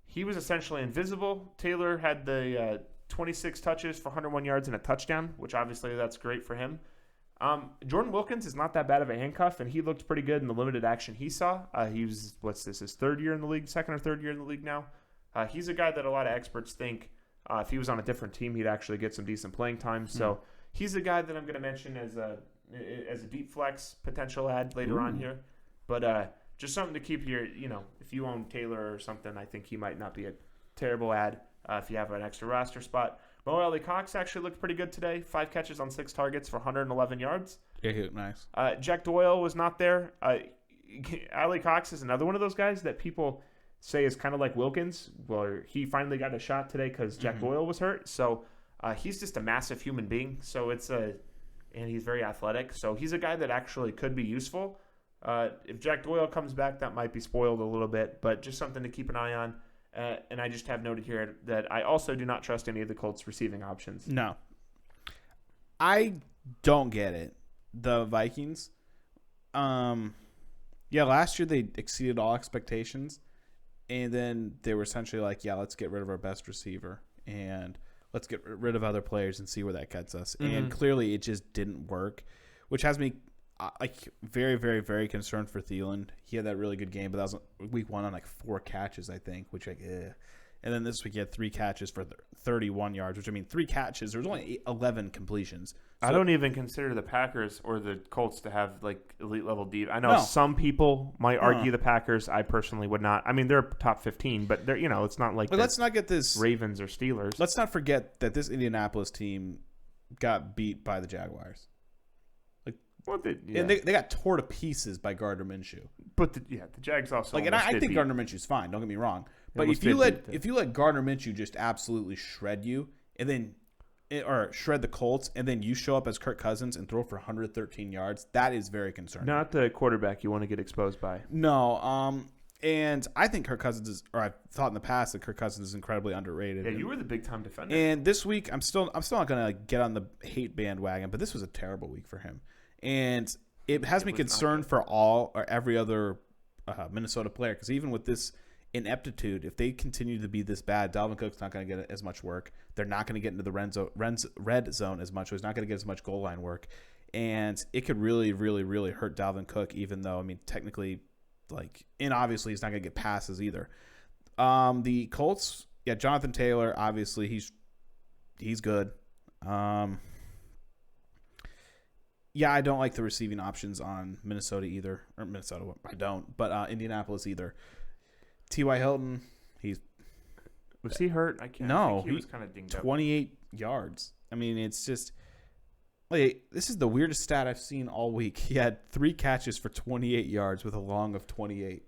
He was essentially invisible. Taylor had the 26 touches for 101 yards and a touchdown, which obviously that's great for him. Jordan Wilkins is not that bad of a handcuff, and he looked pretty good in the limited action he saw. He was, his third year in the league, second or third year in the league now. He's a guy that a lot of experts think if he was on a different team, he'd actually get some decent playing time. So he's a guy that I'm going to mention as a deep flex potential ad later on here. But just something to keep your, if you own Taylor or something, I think he might not be a terrible ad if you have an extra roster spot. Mo Alley Cox actually looked pretty good today. 5 catches on 6 targets for 111 yards. Yeah, nice. Jack Doyle was not there. Alley Cox is another one of those guys that people say is kind of like Wilkins. Well, he finally got a shot today because Jack Doyle was hurt. So he's just a massive human being. So and he's very athletic. So he's a guy that actually could be useful. If Jack Doyle comes back, that might be spoiled a little bit, but just something to keep an eye on. And I just have noted here that I also do not trust any of the Colts receiving options. No. I don't get it. The Vikings, last year they exceeded all expectations, and then they were essentially like, let's get rid of our best receiver, and let's get rid of other players and see where that gets us. Mm-hmm. And clearly it just didn't work, which has me very, very, very concerned for Thielen. He had that really good game, but that was week 1 on 4 catches, I think, which and then this week he had 3 catches for 31 yards, which 3 catches. There was only 11 completions. So, I don't even consider the Packers or the Colts to have elite level deep. I know some people might argue the Packers. I personally would not. They're top 15, but they're it's not like. But let's not get this Ravens or Steelers. Let's not forget that this Indianapolis team got beat by the Jaguars. And they got tore to pieces by Gardner Minshew. But the Jags also and I think Gardner Minshew's fine. Don't get me wrong. But if you let Gardner Minshew just absolutely shred you, and then or shred the Colts, and then you show up as Kirk Cousins and throw for 113 yards, that is very concerning. Not the quarterback you want to get exposed by. No. And I think Kirk Cousins I've thought in the past that Kirk Cousins is incredibly underrated. Yeah, you were the big time defender. And this week, I'm still not going to get on the hate bandwagon, but this was a terrible week for him. And it has me concerned for every other Minnesota player, because even with this ineptitude, if they continue to be this bad, Dalvin Cook's not going to get as much work. They're not going to get into the red zone as much. So he's not going to get as much goal line work. And it could really, really, really hurt Dalvin Cook, even though, technically, and obviously he's not going to get passes either. The Colts, Jonathan Taylor, obviously he's good. I don't like the receiving options on Minnesota either. Or Minnesota, I don't. But Indianapolis either. T.Y. Hilton, was he hurt? I can't. No, he was kind of dinged up. 28 yards. It's just this is the weirdest stat I've seen all week. He had 3 catches for 28 yards with a long of 28.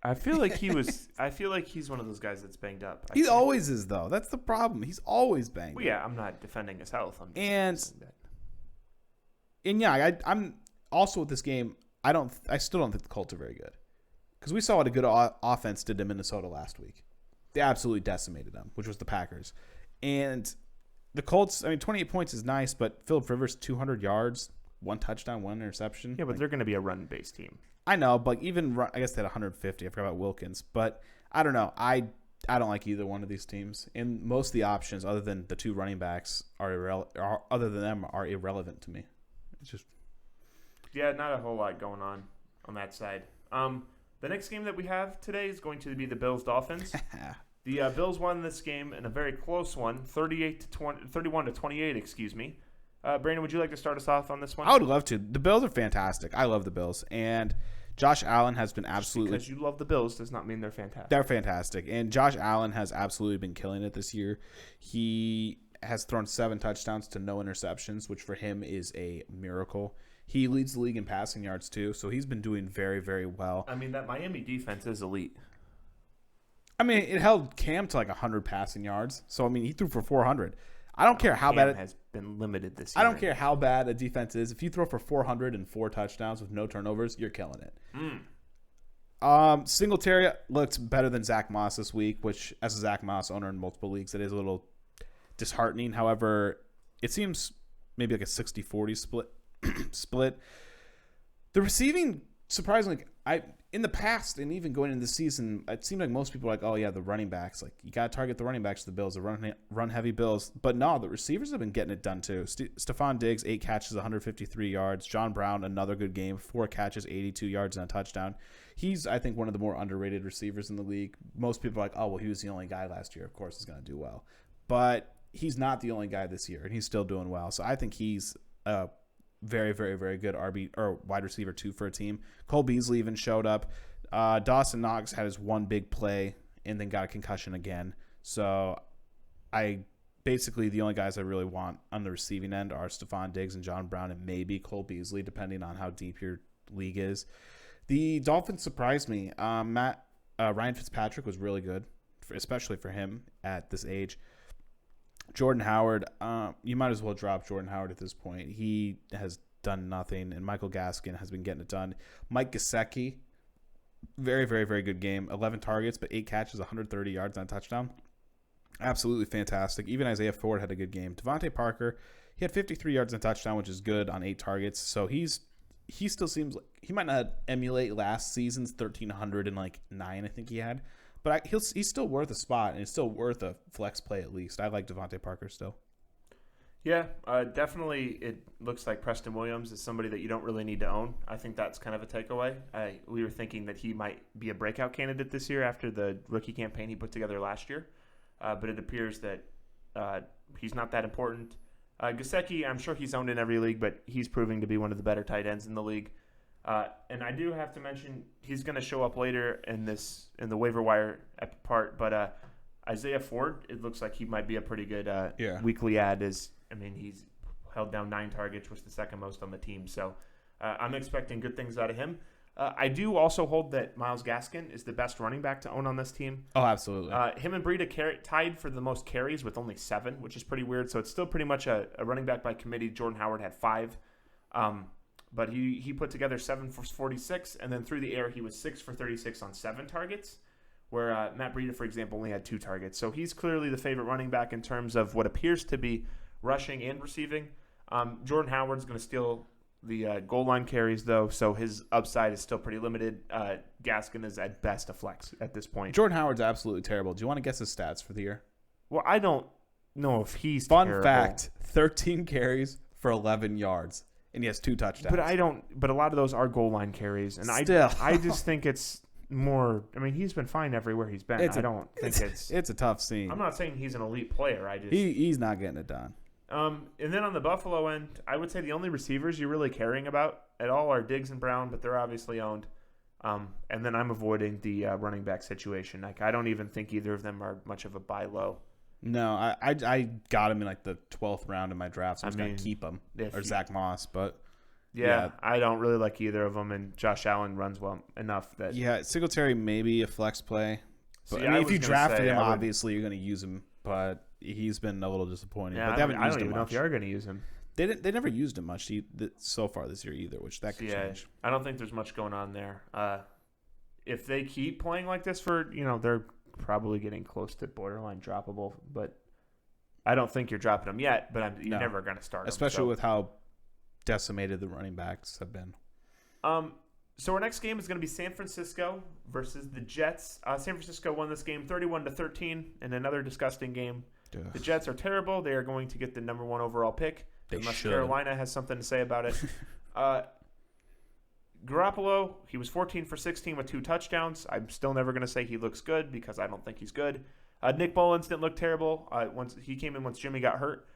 I feel like he's one of those guys that's banged up. He always is, though. That's the problem. He's always banged up. Yeah, I'm not defending his health. I'm also with this game. I still don't think the Colts are very good, because we saw what a good offense did to Minnesota last week. They absolutely decimated them, which was the Packers. And the Colts, 28 points is nice, but Phillip Rivers 200 yards, 1 touchdown, 1 interception. Yeah, but they're going to be a run-based team. I know, but even I guess they had 150. I forgot about Wilkins, but I don't know. I don't like either one of these teams, and most of the options, other than the 2 running backs, are irrelevant to me. It's just not a whole lot going on that side. The next game that we have today is going to be the Bills-Dolphins. The Bills won this game in a very close one, 31-28, excuse me. Brandon, would you like to start us off on this one? I would love to. The Bills are fantastic. I love the Bills. And Josh Allen has been absolutely... Because you love the Bills does not mean they're fantastic. They're fantastic. And Josh Allen has absolutely been killing it this year. He has thrown 7 touchdowns to no interceptions, which for him is a miracle. He leads the league in passing yards, too. So he's been doing very, very well. I mean, that Miami defense is elite. I mean, it held Cam to like 100 passing yards. So, I mean, he threw for 400. I don't care how bad it has been limited this year. I don't care how bad a defense is. If you throw for 404 touchdowns with no turnovers, you're killing it. Singletary looked better than Zach Moss this week, which as a Zach Moss owner in multiple leagues, it is a little disheartening. However, it seems maybe like a 60-40 split. The receiving, surprisingly, in the past and even going into the season, it seemed like most people were like, oh, yeah, the running backs. Like, you got to target the running backs to the Bills, the run-heavy Bills. But no, the receivers have been getting it done, too. Stephon Diggs, 8 catches, 153 yards. John Brown, another good game, 4 catches, 82 yards, and a touchdown. He's, I think, one of the more underrated receivers in the league. Most people are like, oh, well, he was the only guy last year. Of course he's going to do well. But he's not the only guy this year, and he's still doing well. So I think he's a very, very, very good wide receiver, too, for a team. Cole Beasley even showed up. Dawson Knox had his one big play and then got a concussion again. So basically the only guys I really want on the receiving end are Stephon Diggs and John Brown and maybe Cole Beasley, depending on how deep your league is. The Dolphins surprised me. Ryan Fitzpatrick was really good, especially for him at this age. Jordan Howard, you might as well drop Jordan Howard at this point. He has done nothing, and Michael Gaskin has been getting it done. Mike Gesicki, very, very, very good game. 11 targets, but 8 catches, 130 yards on a touchdown. Absolutely fantastic. Even Isaiah Ford had a good game. Devontae Parker, he had 53 yards and a touchdown, which is good on 8 targets. So he still seems like he might not emulate last season's 1,309, I think he had. But he's still worth a spot, and he's still worth a flex play at least. I like Devontae Parker still. Yeah, definitely it looks like Preston Williams is somebody that you don't really need to own. I think that's kind of a takeaway. We were thinking that he might be a breakout candidate this year after the rookie campaign he put together last year. But it appears that he's not that important. Gesicki, I'm sure he's owned in every league, but he's proving to be one of the better tight ends in the league. And I do have to mention he's going to show up later in the waiver wire part, but Isaiah Ford, it looks like he might be a pretty good weekly ad. He's held down 9 targets, which is the second most on the team. So I'm expecting good things out of him. I do also hold that Myles Gaskin is the best running back to own on this team. Oh, absolutely. Him and Breida tied for the most carries with only 7, which is pretty weird. So it's still pretty much a running back by committee. Jordan Howard had 5. But he put together 7 for 46, and then through the air he was 6 for 36 on 7 targets, where Matt Breida, for example, only had 2 targets. So he's clearly the favorite running back in terms of what appears to be rushing and receiving. Jordan Howard's going to steal the goal line carries, though, so his upside is still pretty limited. Gaskin is at best a flex at this point. Jordan Howard's absolutely terrible. Do you want to guess his stats for the year? Well, I don't know if he's terrible. Fun fact, 13 carries for 11 yards. And he has 2 touchdowns. But a lot of those are goal line carries. And I just think it's more, he's been fine everywhere he's been. It's a tough scene. I'm not saying he's an elite player. He's not getting it done. And then on the Buffalo end, I would say the only receivers you're really caring about at all are Diggs and Brown, but they're obviously owned. And then I'm avoiding the running back situation. Like, I don't even think either of them are much of a buy low. No, I got him in like the 12th round in my draft, so I was going to keep him. Or Zach Moss, but yeah, I don't really like either of them, and Josh Allen runs well enough that... Yeah, Singletary maybe a flex play. But, if you drafted him, obviously you're going to use him, but he's been a little disappointing. Yeah, but they haven't used him much. I don't even know if they are going to use him. They never used him much so far this year either, which that could change. I don't think there's much going on there. If they keep playing like this for, they're probably getting close to borderline droppable, but I don't think you're dropping them yet, but you're never going to start them. Especially with how decimated the running backs have been. So our next game is going to be San Francisco versus the Jets. San Francisco won this game 31-13 in another disgusting game. Ugh. The Jets are terrible. They are going to get the number 1 overall pick unless Carolina has something to say about it. Garoppolo, he was 14 for 16 with 2 touchdowns. I'm still never going to say he looks good because I don't think he's good. Nick Mullins didn't look terrible. Once he came in once Jimmy got hurt.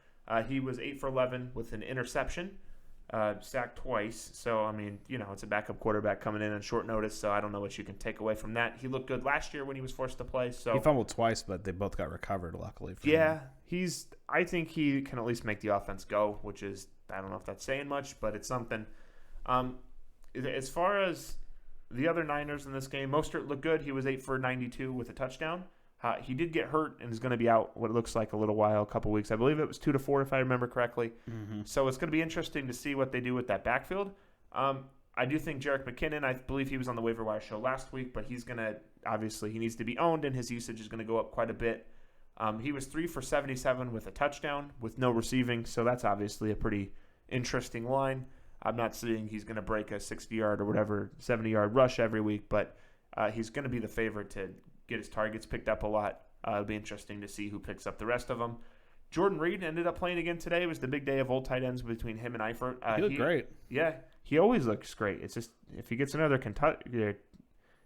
He was 8 for 11 with an interception, sacked twice. So, I mean, it's a backup quarterback coming in on short notice, so I don't know what you can take away from that. He looked good last year when he was forced to play. So he fumbled twice, but they both got recovered, luckily for yeah, him. I think he can at least make the offense go, which is, I don't know if that's saying much, but it's something. As far as the other Niners in this game, Mostert looked good. He was 8 for 92 with a touchdown. He did get hurt and is going to be out what it looks like a little while, a couple weeks. I believe it was 2 to 4 if I remember correctly. Mm-hmm. So it's going to be interesting to see what they do with that backfield. I do think Jerick McKinnon, I believe he was on the waiver wire show last week, but he's going to, obviously he needs to be owned and his usage is going to go up quite a bit. He was 3 for 77 with a touchdown with no receiving, so that's obviously a pretty interesting line. I'm not saying he's going to break a 60-yard or whatever, 70-yard rush every week, but he's going to be the favorite to get his targets picked up a lot. It'll be interesting to see who picks up the rest of them. Jordan Reed ended up playing again today. It was the big day of old tight ends between him and Eifert. He looked great. Yeah, he always looks great. It's just if he gets another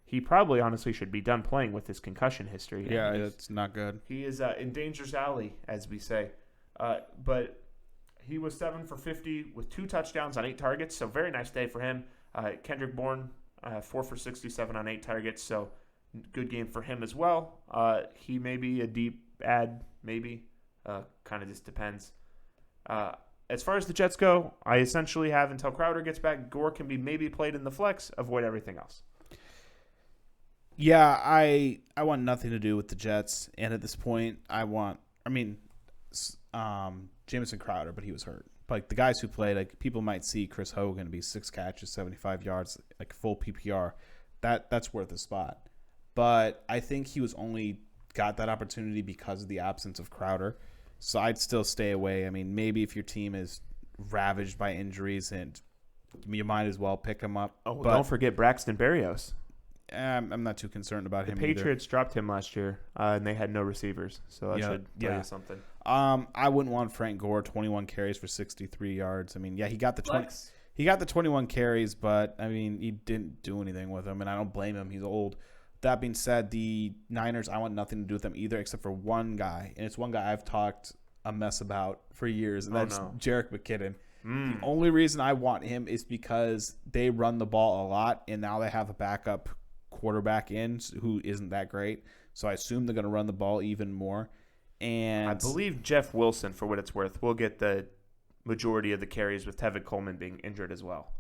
he probably honestly should be done playing with his concussion history. Yeah, it's not good. He is in danger's alley, as we say. But he was 7 for 50 with 2 touchdowns on 8 targets, so very nice day for him. Kendrick Bourne, 4 for 67 on 8 targets, so good game for him as well. He may be a deep add, maybe. Kind of just depends. As far as the Jets go, I essentially have until Crowder gets back. Gore can be maybe played in the flex. Avoid everything else. Yeah, I want nothing to do with the Jets, and at this point, Jamison Crowder, but he was hurt. Like the guys who played, like people might see Chris Hogan be 6 catches, 75 yards, like full PPR. That's worth a spot. But I think he was only got that opportunity because of the absence of Crowder. So I'd still stay away. I mean, maybe if your team is ravaged by injuries, and you might as well pick him up. Oh, well, don't forget Braxton Berrios. I'm not too concerned about him. The Patriots dropped him last year, and they had no receivers. So that should tell you something. I wouldn't want Frank Gore, 21 carries for 63 yards. I mean, yeah, he got the 20. He got the 21 carries, but I mean, he didn't do anything with them, and I don't blame him. He's old. That being said, the Niners, I want nothing to do with them either, except for one guy, and it's one guy I've talked a mess about for years, and that's Jerick McKinnon. The only reason I want him is because they run the ball a lot, and now they have a backup quarterback in who isn't that great. So I assume they're going to run the ball even more. And I believe Jeff Wilson, for what it's worth, will get the majority of the carries with Tevin Coleman being injured as well.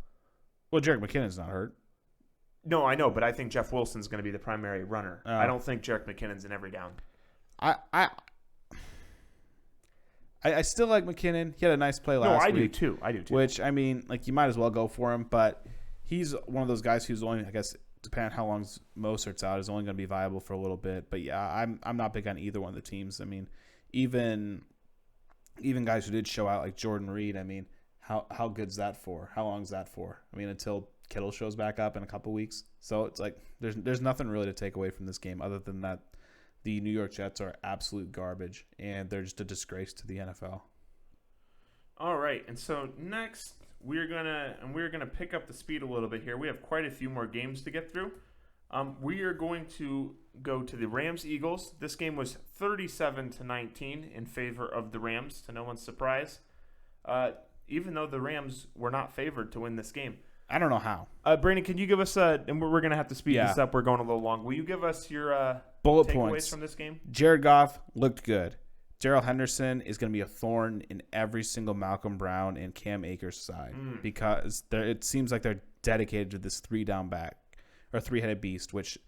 Well, Jerick McKinnon's not hurt. No, I know, but I think Jeff Wilson's going to be the primary runner. I don't think Jerick McKinnon's in every down. I still like McKinnon. He had a nice play last week. I do too. Which, I mean, like you might as well go for him, but he's one of those guys who's only, I guess, depending on how long Mostert's out, is only going to be viable for a little bit. But yeah, I'm not big on either one of the teams. I mean, even guys who did show out like Jordan Reed. I mean, how good's that for? How long is that for? I mean, until Kittle shows back up in a couple weeks. So it's like there's nothing really to take away from this game other than that the New York Jets are absolute garbage and they're just a disgrace to the NFL. All right, and so next we're gonna pick up the speed a little bit here. We have quite a few more games to get through. We are going to go to the Rams-Eagles. This game was 37-19 in favor of the Rams, to no one's surprise. Even though the Rams were not favored to win this game. I don't know how. Brandon, can you give us and we're going to have to speed this up. We're going a little long. Will you give us your bullet takeaways points from this game? Jared Goff looked good. Darrell Henderson is going to be a thorn in every single Malcolm Brown and Cam Akers side because it seems like they're dedicated to this three-headed beast, which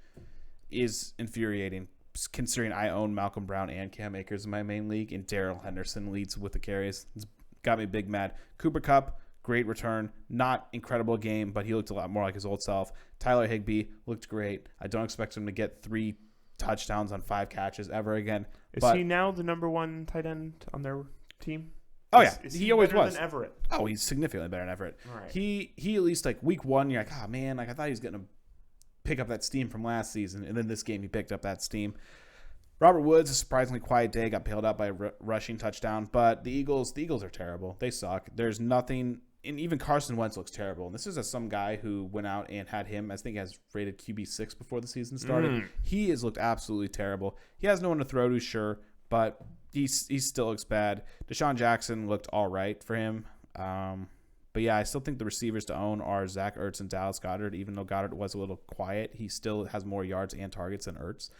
is infuriating considering I own Malcolm Brown and Cam Akers in my main league, and Darrell Henderson leads with the carries. It's got me big mad. Cooper Kupp, great return. Not incredible game, but he looked a lot more like his old self. Tyler Higbee looked great. I don't expect him to get 3 touchdowns on 5 catches ever again. Is he now the number 1 tight end on their team? Oh, yeah. Is he always was. Than Everett? Oh, he's significantly better than Everett. All right. He at least, like, week 1, you're like, oh, man, like I thought he was going to pick up that steam from last season, and then this game he picked up that steam. Robert Woods, a surprisingly quiet day, got bailed out by a rushing touchdown, but the Eagles are terrible. They suck. There's nothing, and even Carson Wentz looks terrible. And this is some guy who went out and had him, I think, as rated QB6 before the season started. He has looked absolutely terrible. He has no one to throw to, sure, but he still looks bad. Deshaun Jackson looked all right for him. But yeah, I still think the receivers to own are Zach Ertz and Dallas Goedert. Even though Goddard was a little quiet, he still has more yards and targets than Ertz.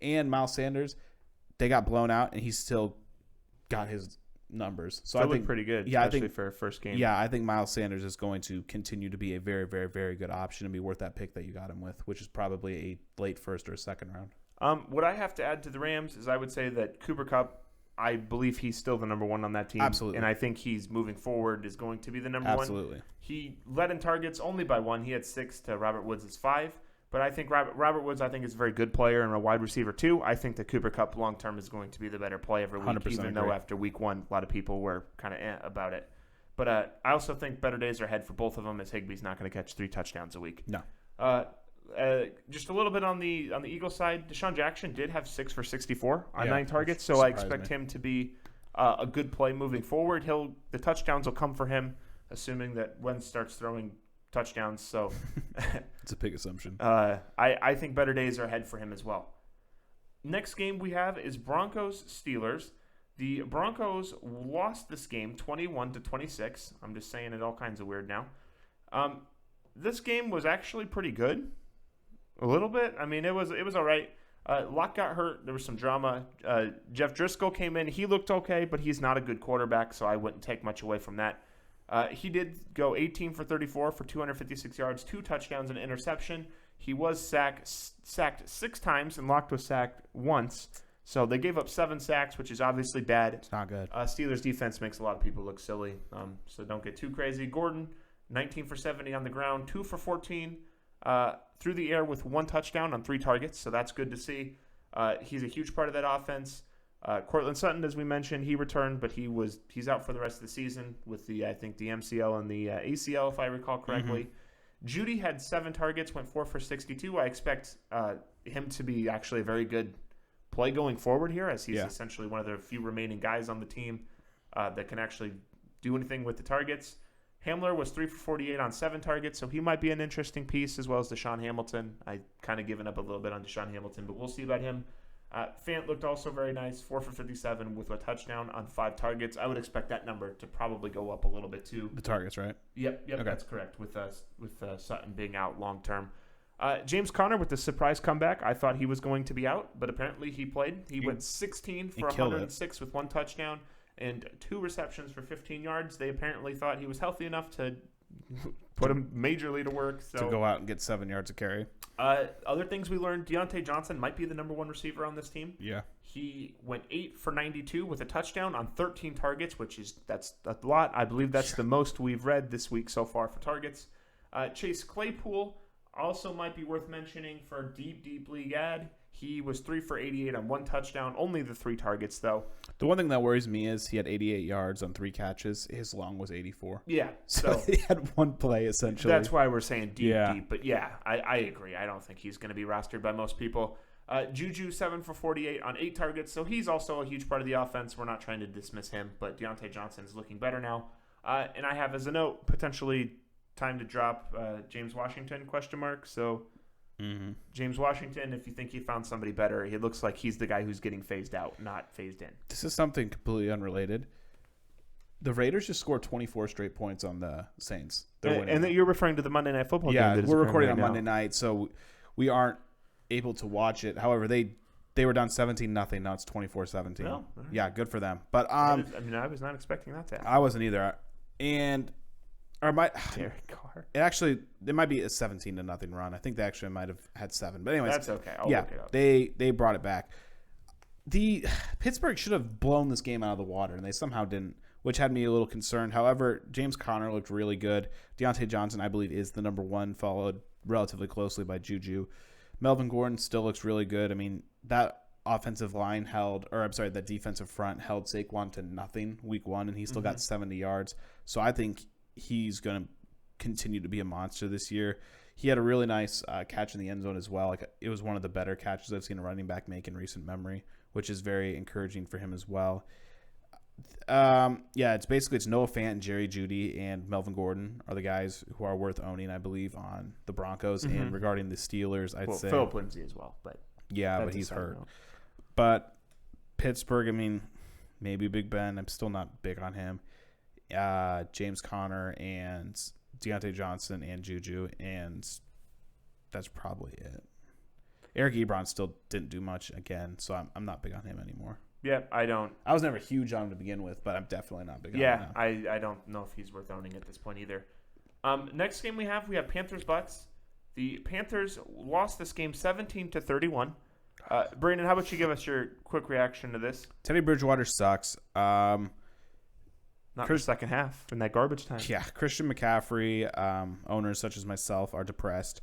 And Miles Sanders, they got blown out, and he still got his numbers. So I think pretty good, yeah, especially I think, for a first game. Yeah, I think Miles Sanders is going to continue to be a very, very, very good option and be worth that pick that you got him with, which is probably a late first or a second round. What I have to add to the Rams is I would say that Cooper Kupp, I believe he's still the number one on that team. Absolutely. And I think he's moving forward is going to be the number Absolutely. one. He led in targets only by one. He had 6 to Robert Woods' 5. But I think Robert Woods, I think, is a very good player and a wide receiver too. I think that Cooper Kupp long-term is going to be the better play every week, even though after week one, a lot of people were kind of about it. But I also think better days are ahead for both of them, as Higbee's not going to catch 3 touchdowns a week. No. Just a little bit on the Eagles side, Deshaun Jackson did have 6 for 64 on 9 targets, so I expect him to be a good play moving forward. The touchdowns will come for him, assuming that Wentz starts throwing touchdowns. So it's a big assumption. I think better days are ahead for him as well. Next game we have is Broncos-Steelers. The Broncos lost this game 21-26. I'm just saying it all kinds of weird now. This game was actually pretty good. A little bit. I mean, it was all right. Locke got hurt. There was some drama. Jeff Driscoll came in. He looked okay, but he's not a good quarterback, so I wouldn't take much away from that. He did go 18 for 34 for 256 yards, 2 touchdowns, and an interception. He was sacked 6 times, and Locke was sacked once. So they gave up 7 sacks, which is obviously bad. It's not good. Steelers defense makes a lot of people look silly, so don't get too crazy. Gordon, 19 for 70 on the ground, 2 for 14 through the air with 1 touchdown on 3 targets, so that's good to see. He's a huge part of that offense. Cortland Sutton, as we mentioned, he returned, but he's out for the rest of the season with the MCL and the ACL, if I recall correctly. Mm-hmm. Judy had 7 targets, went 4 for 62. I expect him to be actually a very good play going forward here, as he's essentially one of the few remaining guys on the team that can actually do anything with the targets. Hamler was 3 for 48 on 7 targets, so he might be an interesting piece, as well as Deshaun Hamilton. I kind of given up a little bit on Deshaun Hamilton, but we'll see about him. Fant looked also very nice, 4 for 57 with a touchdown on 5 targets. I would expect that number to probably go up a little bit too. The targets, right? Yep, okay. That's correct, with Sutton being out long term. James Conner with the surprise comeback. I thought he was going to be out, but apparently he played. He went 16 for 106 with 1 touchdown and 2 receptions for 15 yards. They apparently thought he was healthy enough to put him majorly to work. So to go out and get 7 yards of carry. Other things we learned, Deontay Johnson might be the number 1 receiver on this team. Yeah. He went 8 for 92 with a touchdown on 13 targets, that's a lot. I believe that's the most we've read this week so far for targets. Chase Claypool also might be worth mentioning for a deep league ad. He was 3 for 88 on 1 touchdown, only the 3 targets though. The one thing that worries me is he had 88 yards on 3 catches. His long was 84. Yeah. So he had 1 play essentially. That's why we're saying deep. But yeah, I agree. I don't think he's going to be rostered by most people. Juju, 7 for 48 on 8 targets. So he's also a huge part of the offense. We're not trying to dismiss him, but Deontay Johnson is looking better now. And I have as a note, potentially time to drop James Washington, ? So James Washington, if you think you found somebody better, it looks like he's the guy who's getting phased out, not phased in. This is something completely unrelated. The Raiders just scored 24 straight points on the Saints. And you're referring to the Monday Night Football game. Yeah, we're recording on Monday night, so we aren't able to watch it. However, they were down 17-0. Now it's 24-17. Well, right. Yeah, good for them. But I was not expecting that to happen. I wasn't either. And Derek Carr. It might be a 17-0 run. I think they actually might have had 7. But anyways, that's okay. I'll look it up. They brought it back. The Pittsburgh should have blown this game out of the water, and they somehow didn't, which had me a little concerned. However, James Conner looked really good. Deontay Johnson, I believe, is the number 1, followed relatively closely by Juju. Melvin Gordon still looks really good. I mean, that offensive line that defensive front held Saquon to nothing week 1, and he still got 70 yards. So I think he's going to continue to be a monster this year. He had a really nice catch in the end zone as well. Like, it was one of the better catches I've seen a running back make in recent memory, which is very encouraging for him as well. It's Noah Fant and Jerry Jeudy and Melvin Gordon are the guys who are worth owning, I believe, on the Broncos. And regarding the Steelers, I'd say Philip Lindsay as well, but but he's hurt. But Pittsburgh, I mean, maybe Big Ben. I'm still not big on him. James Conner and Deontay Johnson and Juju, and that's probably it. Eric Ebron still didn't do much again, so I'm not big on him anymore. Yeah, I don't. I was never huge on him to begin with, but I'm definitely not big on him now. I don't know if he's worth owning at this point either. Next game we have Panthers-Bucks. The Panthers lost this game 17-31. Brandon, how about you give us your quick reaction to this? Teddy Bridgewater sucks. Not the second half in that garbage time. Yeah, Christian McCaffrey, owners such as myself are depressed.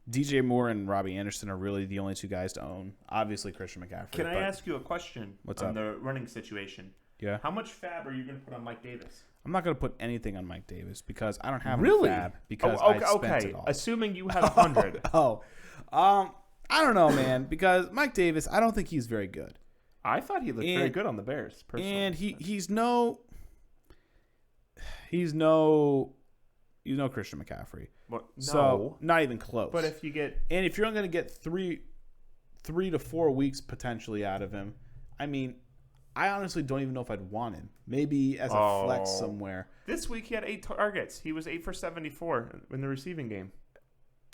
DJ Moore and Robbie Anderson are really the only two guys to own. Obviously, Christian McCaffrey. Can I ask you a question on the running situation? Yeah. How much fab are you going to put on Mike Davis? I'm not going to put anything on Mike Davis because I don't have any fab because I spent it all. Assuming you have 100. I don't know, man, because Mike Davis, I don't think he's very good. I thought he looked very good on the Bears, personally. And he's no Christian McCaffrey. Well, no. So not even close. But if you're only going to get three to 4 weeks potentially out of him, I mean, I honestly don't even know if I'd want him. Maybe as a flex somewhere. This week he had 8 targets. He was 8 for 74 in the receiving game.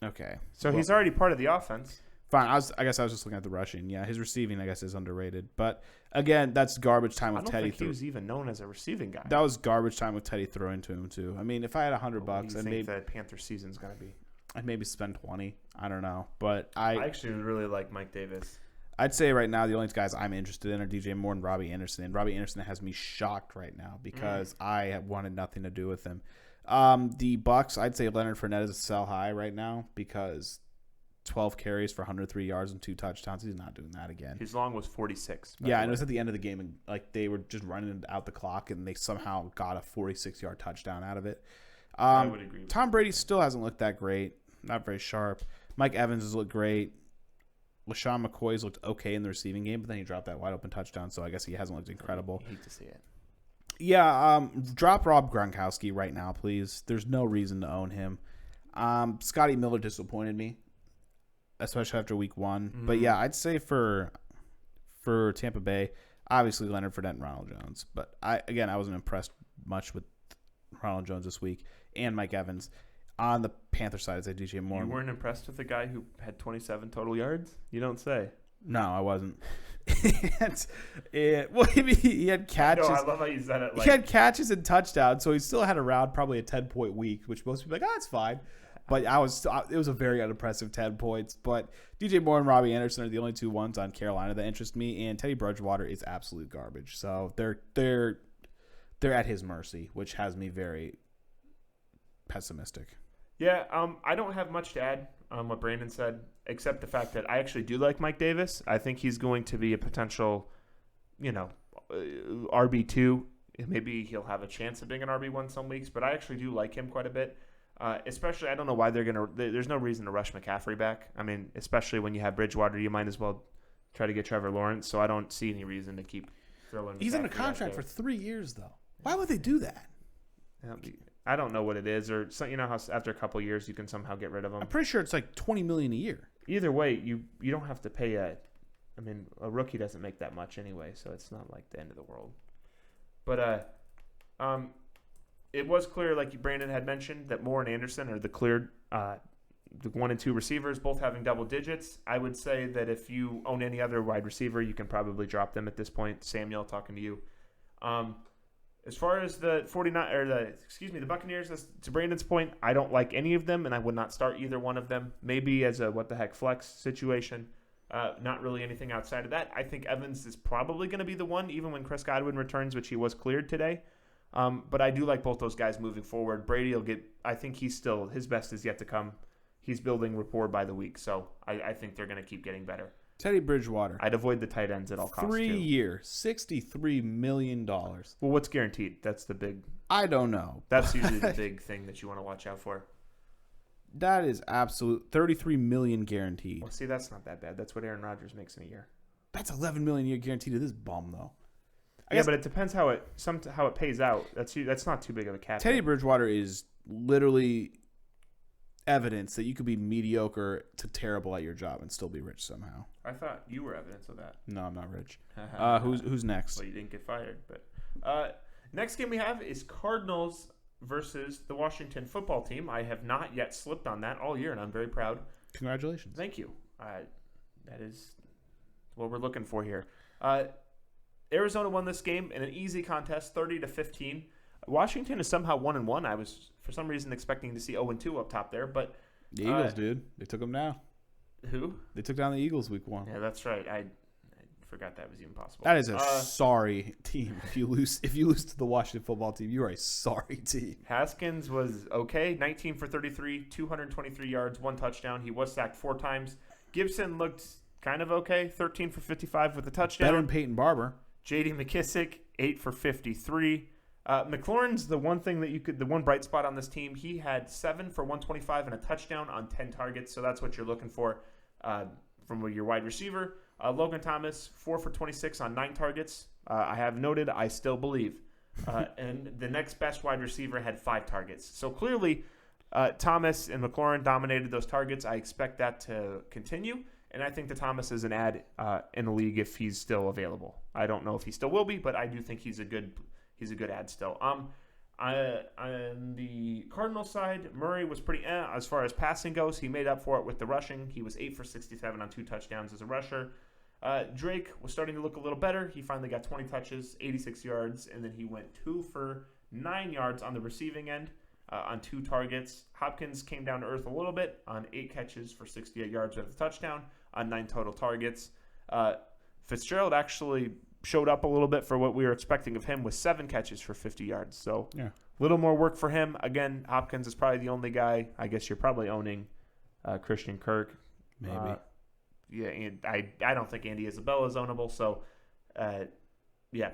Okay. So he's already part of the offense. Fine. I guess I was just looking at the rushing. Yeah, his receiving, I guess, is underrated. But again, that's garbage time with Teddy. I don't think he was even known as a receiving guy. That was garbage time with Teddy throwing to him too. I mean, if I had $100, what do you think the Panther season's gonna be? I'd maybe spend 20. I don't know, but I actually really like Mike Davis. I'd say right now the only guys I'm interested in are DJ Moore and Robbie Anderson. And Robbie Anderson has me shocked right now because I wanted nothing to do with him. The Bucks, I'd say Leonard Fournette is a sell high right now because 12 carries for 103 yards and 2 touchdowns. He's not doing that again. His long was 46. Yeah, and it was at the end of the game, and like they were just running out the clock, and they somehow got a 46-yard touchdown out of it. I would agree. Tom Brady still hasn't looked that great. Not very sharp. Mike Evans has looked great. LaShawn McCoy's looked okay in the receiving game, but then he dropped that wide open touchdown, so I guess he hasn't looked incredible. I hate to see it. Yeah, drop Rob Gronkowski right now, please. There's no reason to own him. Scotty Miller disappointed me, especially after week 1. Mm-hmm. But yeah, I'd say for Tampa Bay, obviously Leonard Fournette and Ronald Jones. But I wasn't impressed much with Ronald Jones this week and Mike Evans. On the Panther side, I'd say DJ Moore. You weren't impressed with the guy who had 27 total yards? You don't say. No, I wasn't. Well, he had catches. No, I love how you said it. He had catches and touchdowns, so he still had around probably a 10-point week, which most people are like, it's fine. But it was a very unimpressive 10 points. But DJ Moore and Robbie Anderson are the only two ones on Carolina that interest me, and Teddy Bridgewater is absolute garbage. So they're at his mercy, which has me very pessimistic. Yeah, I don't have much to add on what Brandon said, except the fact that I actually do like Mike Davis. I think he's going to be a potential, RB2. Maybe he'll have a chance of being an RB1 some weeks, but I actually do like him quite a bit. Especially, I don't know why there's no reason to rush McCaffrey back. I mean, especially when you have Bridgewater, you might as well try to get Trevor Lawrence. So I don't see any reason to keep throwing McCaffrey. He's under contract for 3 years, though. Why would they do that? I don't know what it is, or so, how after a couple of years you can somehow get rid of them. I'm pretty sure it's like $20 million a year. Either way, you don't have to pay a rookie doesn't make that much anyway, so it's not like the end of the world. But it was clear, like Brandon had mentioned, that Moore and Anderson are the cleared the 1 and 2 receivers, both having double digits. I would say that if you own any other wide receiver, you can probably drop them at this point. Samuel, talking to you. As far as the the Buccaneers, to Brandon's point, I don't like any of them, and I would not start either one of them. Maybe as a flex situation. Not really anything outside of that. I think Evans is probably going to be the one, even when Chris Godwin returns, which he was cleared today. But I do like both those guys moving forward. Brady will get. I think his best is yet to come. He's building rapport by the week, so I think they're going to keep getting better. Teddy Bridgewater. I'd avoid the tight ends at all costs. 3 year, $63 million. Well, what's guaranteed? That's the big. I don't know. That's usually the big thing that you want to watch out for. That is absolute $33 million guaranteed. Well, see, that's not that bad. That's what Aaron Rodgers makes in a year. That's $11 million a year guaranteed to this bum, though. Yeah, but it depends how it pays out. That's not too big of a cap. Teddy Bridgewater is literally evidence that you could be mediocre to terrible at your job and still be rich somehow. I thought you were evidence of that. No, I'm not rich. Who's next? Well, you didn't get fired. But next game we have is Cardinals versus the Washington football team. I have not yet slipped on that all year, and I'm very proud. Congratulations. Thank you. That is what we're looking for here. Arizona won this game in an easy contest, 30-15. Washington is somehow 1-1. I was, for some reason, expecting to see 0-2 up top there, but the Eagles, dude, they took them down. Who? They took down the Eagles week 1. Yeah, that's right. I forgot that was even possible. That is a sorry team. If you lose to the Washington football team, you are a sorry team. Haskins was okay, 19 for 33, 223 yards, 1 touchdown. He was sacked 4 times. Gibson looked kind of okay, 13 for 55 with a touchdown. Better than Peyton Barber. J.D. McKissick, 8 for 53. McLaurin's the one bright spot on this team. He had 7 for 125 and a touchdown on 10 targets, so that's what you're looking for from your wide receiver. Logan Thomas, 4 for 26 on 9 targets. I have noted, I still believe. And the next best wide receiver had 5 targets. So clearly, Thomas and McLaurin dominated those targets. I expect that to continue. And I think that Thomas is an ad in the league if he's still available. I don't know if he still will be, but I do think he's a good ad still. On the Cardinals side, Murray was pretty as far as passing goes. He made up for it with the rushing. He was 8 for 67 on 2 touchdowns as a rusher. Drake was starting to look a little better. He finally got 20 touches, 86 yards, and then he went 2 for 9 yards on the receiving end on 2 targets. Hopkins came down to earth a little bit on 8 catches for 68 yards with a touchdown on 9 total targets. Fitzgerald actually showed up a little bit for what we were expecting of him with 7 catches for 50 yards. So a little more work for him. Again, Hopkins is probably the only guy. I guess you're probably owning Christian Kirk. Maybe. And I don't think Andy Isabella is ownable. So,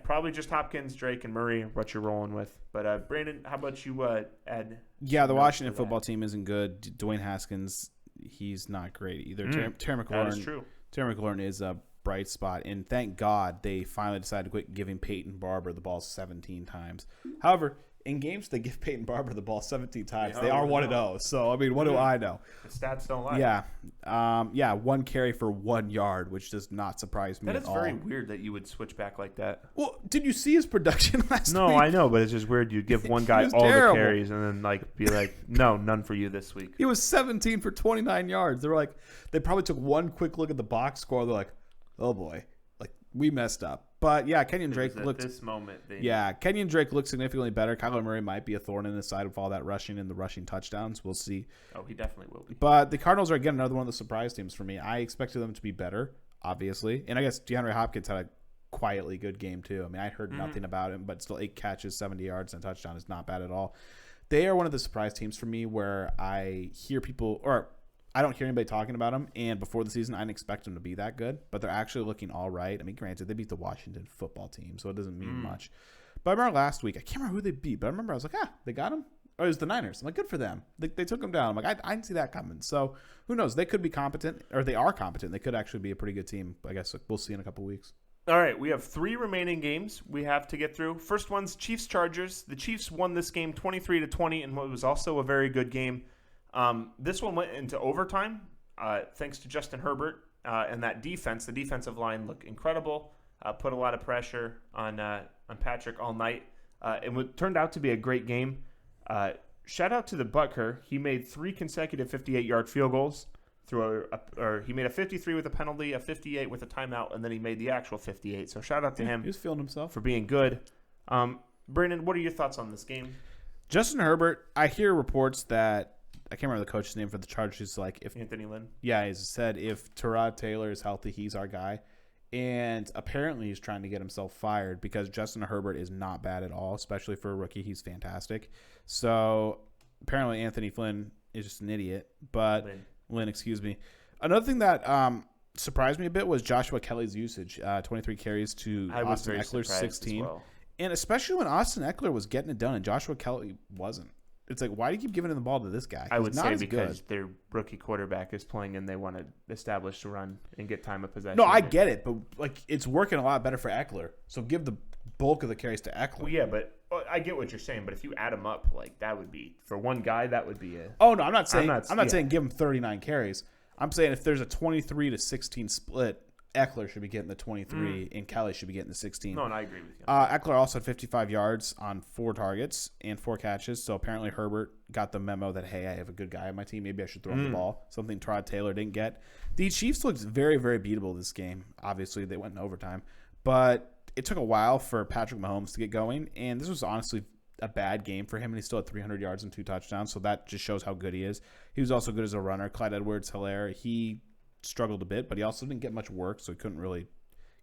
probably just Hopkins, Drake, and Murray, what you're rolling with. But, Brandon, how about you add? Yeah, the Washington football team isn't good. Dwayne Haskins, he's not great either. Terry McLaurin, that is true. Terry McLaurin is a bright spot, and thank God they finally decided to quit giving Peyton Barber the ball 17 times. However, in games they give Peyton Barber the ball 17 times, they are 1-0. So, I mean, what do I know? The stats don't lie. Yeah. 1 carry for 1 yard, which does not surprise me at all. That is very weird that you would switch back like that. Well, did you see his production last week? No, I know, but it's just weird. You'd give one guy all terrible. the carries and then be like, no, none for you this week. He was 17 for 29 yards. They probably took one quick look at the box score. They're like, oh boy, we messed up. But yeah, Kenyon Drake looked. At this moment, Kenyon Drake looked significantly better. Kyler Murray might be a thorn in the side of all that rushing and the rushing touchdowns. We'll see. Oh, he definitely will be. But the Cardinals are again another one of the surprise teams for me. I expected them to be better, obviously, and I guess DeAndre Hopkins had a quietly good game too. I mean, I heard nothing about him, but still 8 catches, 70 yards, and a touchdown is not bad at all. They are one of the surprise teams for me where I hear people or I don't hear anybody talking about them, and before the season, I didn't expect them to be that good, but they're actually looking all right. I mean, granted, they beat the Washington football team, so it doesn't mean much. But I remember last week, I can't remember who they beat, but I remember I was like, they got him? Or it was the Niners. I'm like, good for them. They took them down. I'm like, I didn't see that coming. So who knows? They could be competent, or they are competent. They could actually be a pretty good team. I guess we'll see in a couple weeks. All right, we have 3 remaining games we have to get through. First one's Chiefs-Chargers. The Chiefs won this game 23-20 in what was also a very good game. This one went into overtime. Thanks to Justin Herbert and that defense. The defensive line looked incredible, put a lot of pressure on Patrick all night. It turned out to be a great game. Shout out to the Butker. He made 3 consecutive 58-yard field goals. He made a 53 with a penalty, a 58 with a timeout, and then he made the actual 58. So shout out to him. He was feeling himself for being good. Brandon, what are your thoughts on this game? Justin Herbert, I hear reports that I can't remember the coach's name for the Chargers. He's like, if Anthony Lynn. Yeah, he said if Tyrod Taylor is healthy, he's our guy. And apparently he's trying to get himself fired because Justin Herbert is not bad at all, especially for a rookie. He's fantastic. So apparently Anthony Flynn is just an idiot. But Lynn, excuse me. Another thing that surprised me a bit was Joshua Kelly's usage. 23 carries to Austin Eckler's 16. Well. And especially when Austin Eckler was getting it done and Joshua Kelly wasn't. It's like, why do you keep giving the ball to this guy? I would say because their rookie quarterback is playing and they want to establish the run and get time of possession. No, I get it, but it's working a lot better for Eckler. So give the bulk of the carries to Eckler. Well, yeah, but I get what you're saying, but if you add them up, like that would be for one guy, that would be a. Oh no, I'm not saying give him 39 carries. I'm saying if there's a 23-16 split, Eckler should be getting the 23 and Kelly should be getting the 16. No, and I agree with you. Eckler also had 55 yards on 4 targets and 4 catches. So apparently Herbert got the memo that, hey, I have a good guy on my team. Maybe I should throw him the ball. Something Tyrod Taylor didn't get. The Chiefs looked very, very beatable this game. Obviously, they went in overtime. But it took a while for Patrick Mahomes to get going. And this was honestly a bad game for him. And he still had 300 yards and 2 touchdowns. So that just shows how good he is. He was also good as a runner. Clyde Edwards-Helaire, he struggled a bit, but he also didn't get much work, so he couldn't really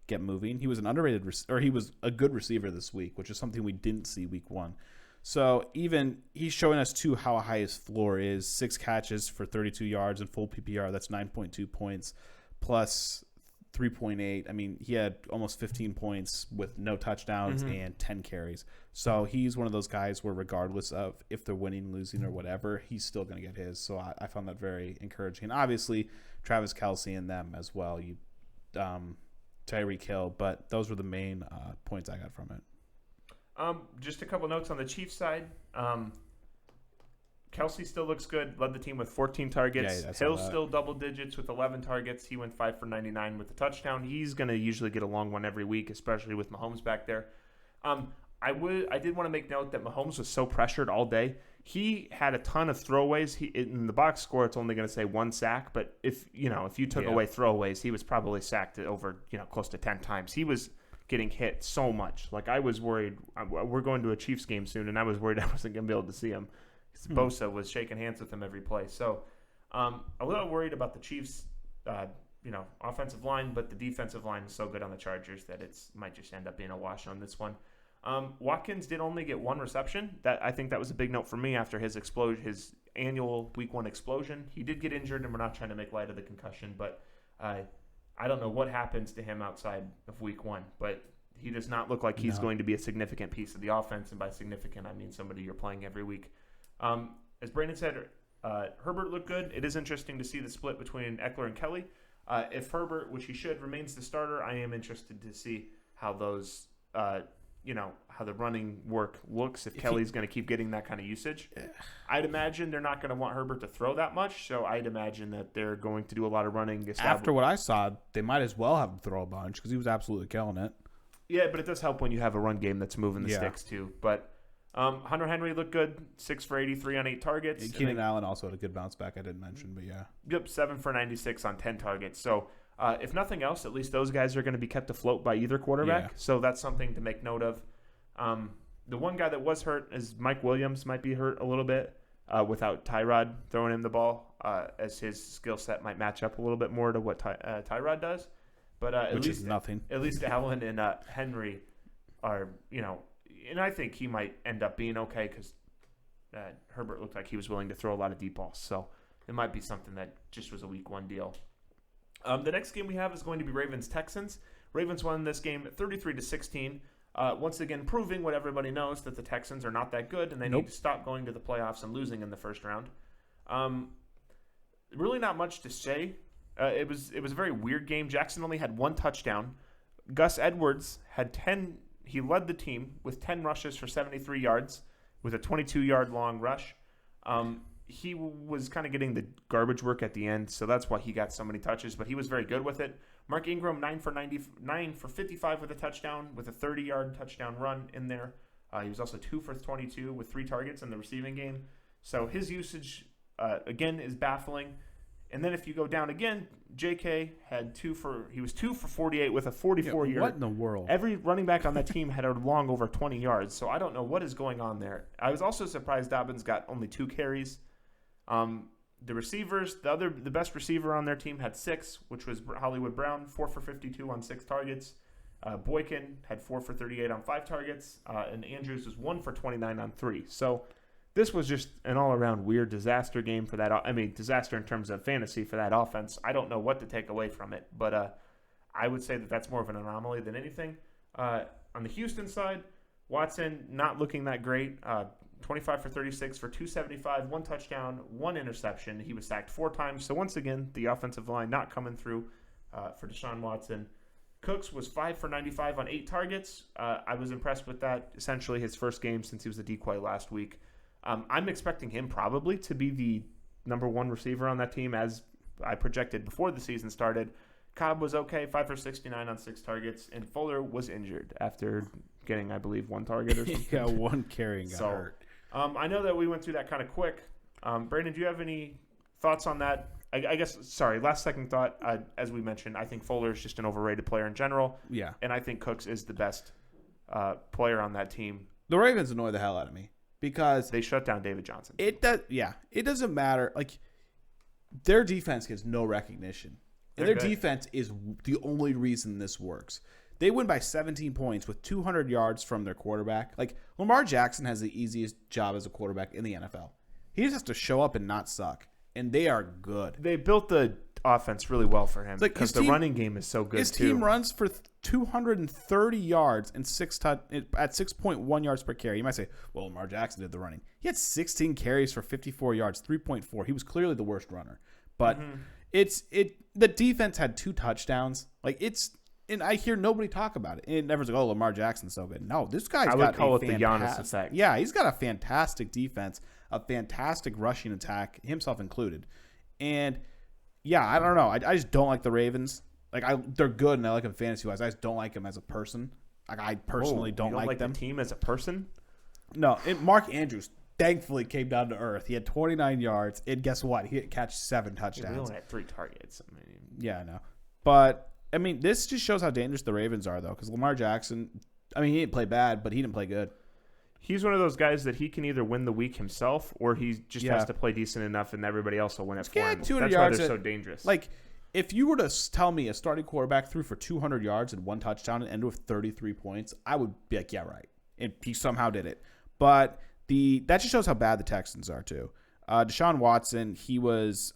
get moving. He was an underrated, he was a good receiver this week, which is something we didn't see week 1. So even he's showing us too how high his floor is. 6 catches for 32 yards in full PPR. That's 9.2 points plus 3.8. I mean, he had almost 15 points with no touchdowns and 10 carries. So he's one of those guys where regardless of if they're winning, losing, or whatever, he's still going to get his. So I found that very encouraging. And obviously, Travis Kelce and them as well. Tyreek Hill, but those were the main points I got from it. Just a couple notes on the Chiefs side. Kelce still looks good. Led the team with 14 targets. Yeah, Hill's still double digits with 11 targets. He went 5 for 99 with a touchdown. He's going to usually get a long one every week, especially with Mahomes back there. I did want to make note that Mahomes was so pressured all day. He had a ton of throwaways. In the box score, it's only going to say 1 sack. But if you took away throwaways, he was probably sacked over close to 10 times. He was getting hit so much. Like I was worried. We're going to a Chiefs game soon, and I was worried I wasn't going to be able to see him. Bosa was shaking hands with him every play. So a little worried about the Chiefs, offensive line, but the defensive line is so good on the Chargers that it might just end up being a wash on this one. Watkins did only get 1 reception. I think that was a big note for me after his annual Week 1 explosion. He did get injured, and we're not trying to make light of the concussion, but I don't know what happens to him outside of Week 1, but he does not look like he's going to be a significant piece of the offense, and by significant, I mean somebody you're playing every week. As Brandon said, Herbert looked good. It is interesting to see the split between Eckler and Kelly. If Herbert, which he should, remains the starter, I am interested to see how those how the running work looks if Kelly's going to keep getting that kind of usage. I'd imagine they're not going to want Herbert to throw that much, so I'd imagine that they're going to do a lot of running. After what I saw, they might as well have him throw a bunch because he was absolutely killing it. Yeah, but it does help when you have a run game that's moving the sticks too. But Hunter Henry looked good, 6 for 83 on 8 targets. Keenan Allen also had a good bounce back I didn't mention, but yeah. Yep, 7 for 96 on 10 targets. So if nothing else, at least those guys are going to be kept afloat by either quarterback. Yeah. So that's something to make note of. The one guy that was hurt is Mike Williams might be hurt a little bit without Tyrod throwing him the ball as his skill set might match up a little bit more to what Tyrod does. But which is nothing. At least Allen and Henry are, and I think he might end up being okay because Herbert looked like he was willing to throw a lot of deep balls. So it might be something that just was a Week 1 deal. The next game we have is going to be Ravens-Texans. Ravens won this game 33-16. Once again, proving what everybody knows, that the Texans are not that good and they need to stop going to the playoffs and losing in the first round. Really not much to say. It was a very weird game. Jackson only had 1 touchdown. Gus Edwards had 10. He led the team with 10 rushes for 73 yards with a 22-yard long rush. He was kind of getting the garbage work at the end, so that's why he got so many touches, but he was very good with it. Mark Ingram, 9 for 55 with a touchdown, with a 30-yard touchdown run in there. He was also 2 for 22 with 3 targets in the receiving game. So his usage, again, is baffling. And then if you go down again, J.K. he was 2 for 48 with a 44-yard. What in the world? Every running back on that team had a long over 20 yards, so I don't know what is going on there. I was also surprised Dobbins got only 2 carries. The receivers, the best receiver on their team had 6, which was Hollywood Brown, 4 for 52 on 6 targets. Boykin had 4 for 38 on 5 targets, and Andrews was 1 for 29 on 3. So this was just an all-around weird disaster game for that. I mean, disaster in terms of fantasy for that offense. I don't know what to take away from it, but I would say that that's more of an anomaly than anything. On the Houston side, Watson not looking that great. 25 for 36 for 275, 1 touchdown, 1 interception. He was sacked 4 times. So once again, the offensive line not coming through for Deshaun Watson. Cooks was 5 for 95 on 8 targets. I was impressed with that. Essentially his first game since he was the decoy last week. I'm expecting him probably to be the number 1 receiver on that team as I projected before the season started. Cobb was okay, 5 for 69 on 6 targets, and Fuller was injured after getting, I believe, 1 target or something. Yeah, 1 carry and got hurt. I know that we went through that kind of quick. Brandon, do you have any thoughts on that? I guess, sorry, last second thought. As we mentioned, I think Fuller is just an overrated player in general. Yeah. And I think Cooks is the best player on that team. The Ravens annoy the hell out of me because they shut down David Johnson. It doesn't matter. Like, their defense gets no recognition. And their defense is the only reason this works. They win by 17 points with 200 yards from their quarterback. Like, Lamar Jackson has the easiest job as a quarterback in the NFL. He just has to show up and not suck. And they are good. They built the offense really well for him because the running game is so good, his team runs for 230 yards and at 6.1 yards per carry. You might say, well, Lamar Jackson did the running. He had 16 carries for 54 yards, 3.4. He was clearly the worst runner. But the defense had 2 touchdowns. And I hear nobody talk about it. And everyone's like, oh, Lamar Jackson's so good. No, this guy's got I would call it the Giannis effect. Yeah, he's got a fantastic defense, a fantastic rushing attack, himself included. And, yeah, I don't know. I just don't like the Ravens. They're good, and I like them fantasy-wise. I just don't like them as a person. I personally don't like them. The team as a person? No, Mark Andrews thankfully came down to earth. He had 29 yards, and guess what? He catch 7 touchdowns. He only had 3 targets. Yeah, I know. But, this just shows how dangerous the Ravens are, though, because Lamar Jackson, he didn't play bad, but he didn't play good. He's one of those guys that he can either win the week himself or he just has to play decent enough and everybody else will win it for him. That's why they're so dangerous. If you were to tell me a starting quarterback threw for 200 yards and 1 touchdown and ended with 33 points, I would be like, yeah, right. And he somehow did it. But that just shows how bad the Texans are, too. Deshaun Watson,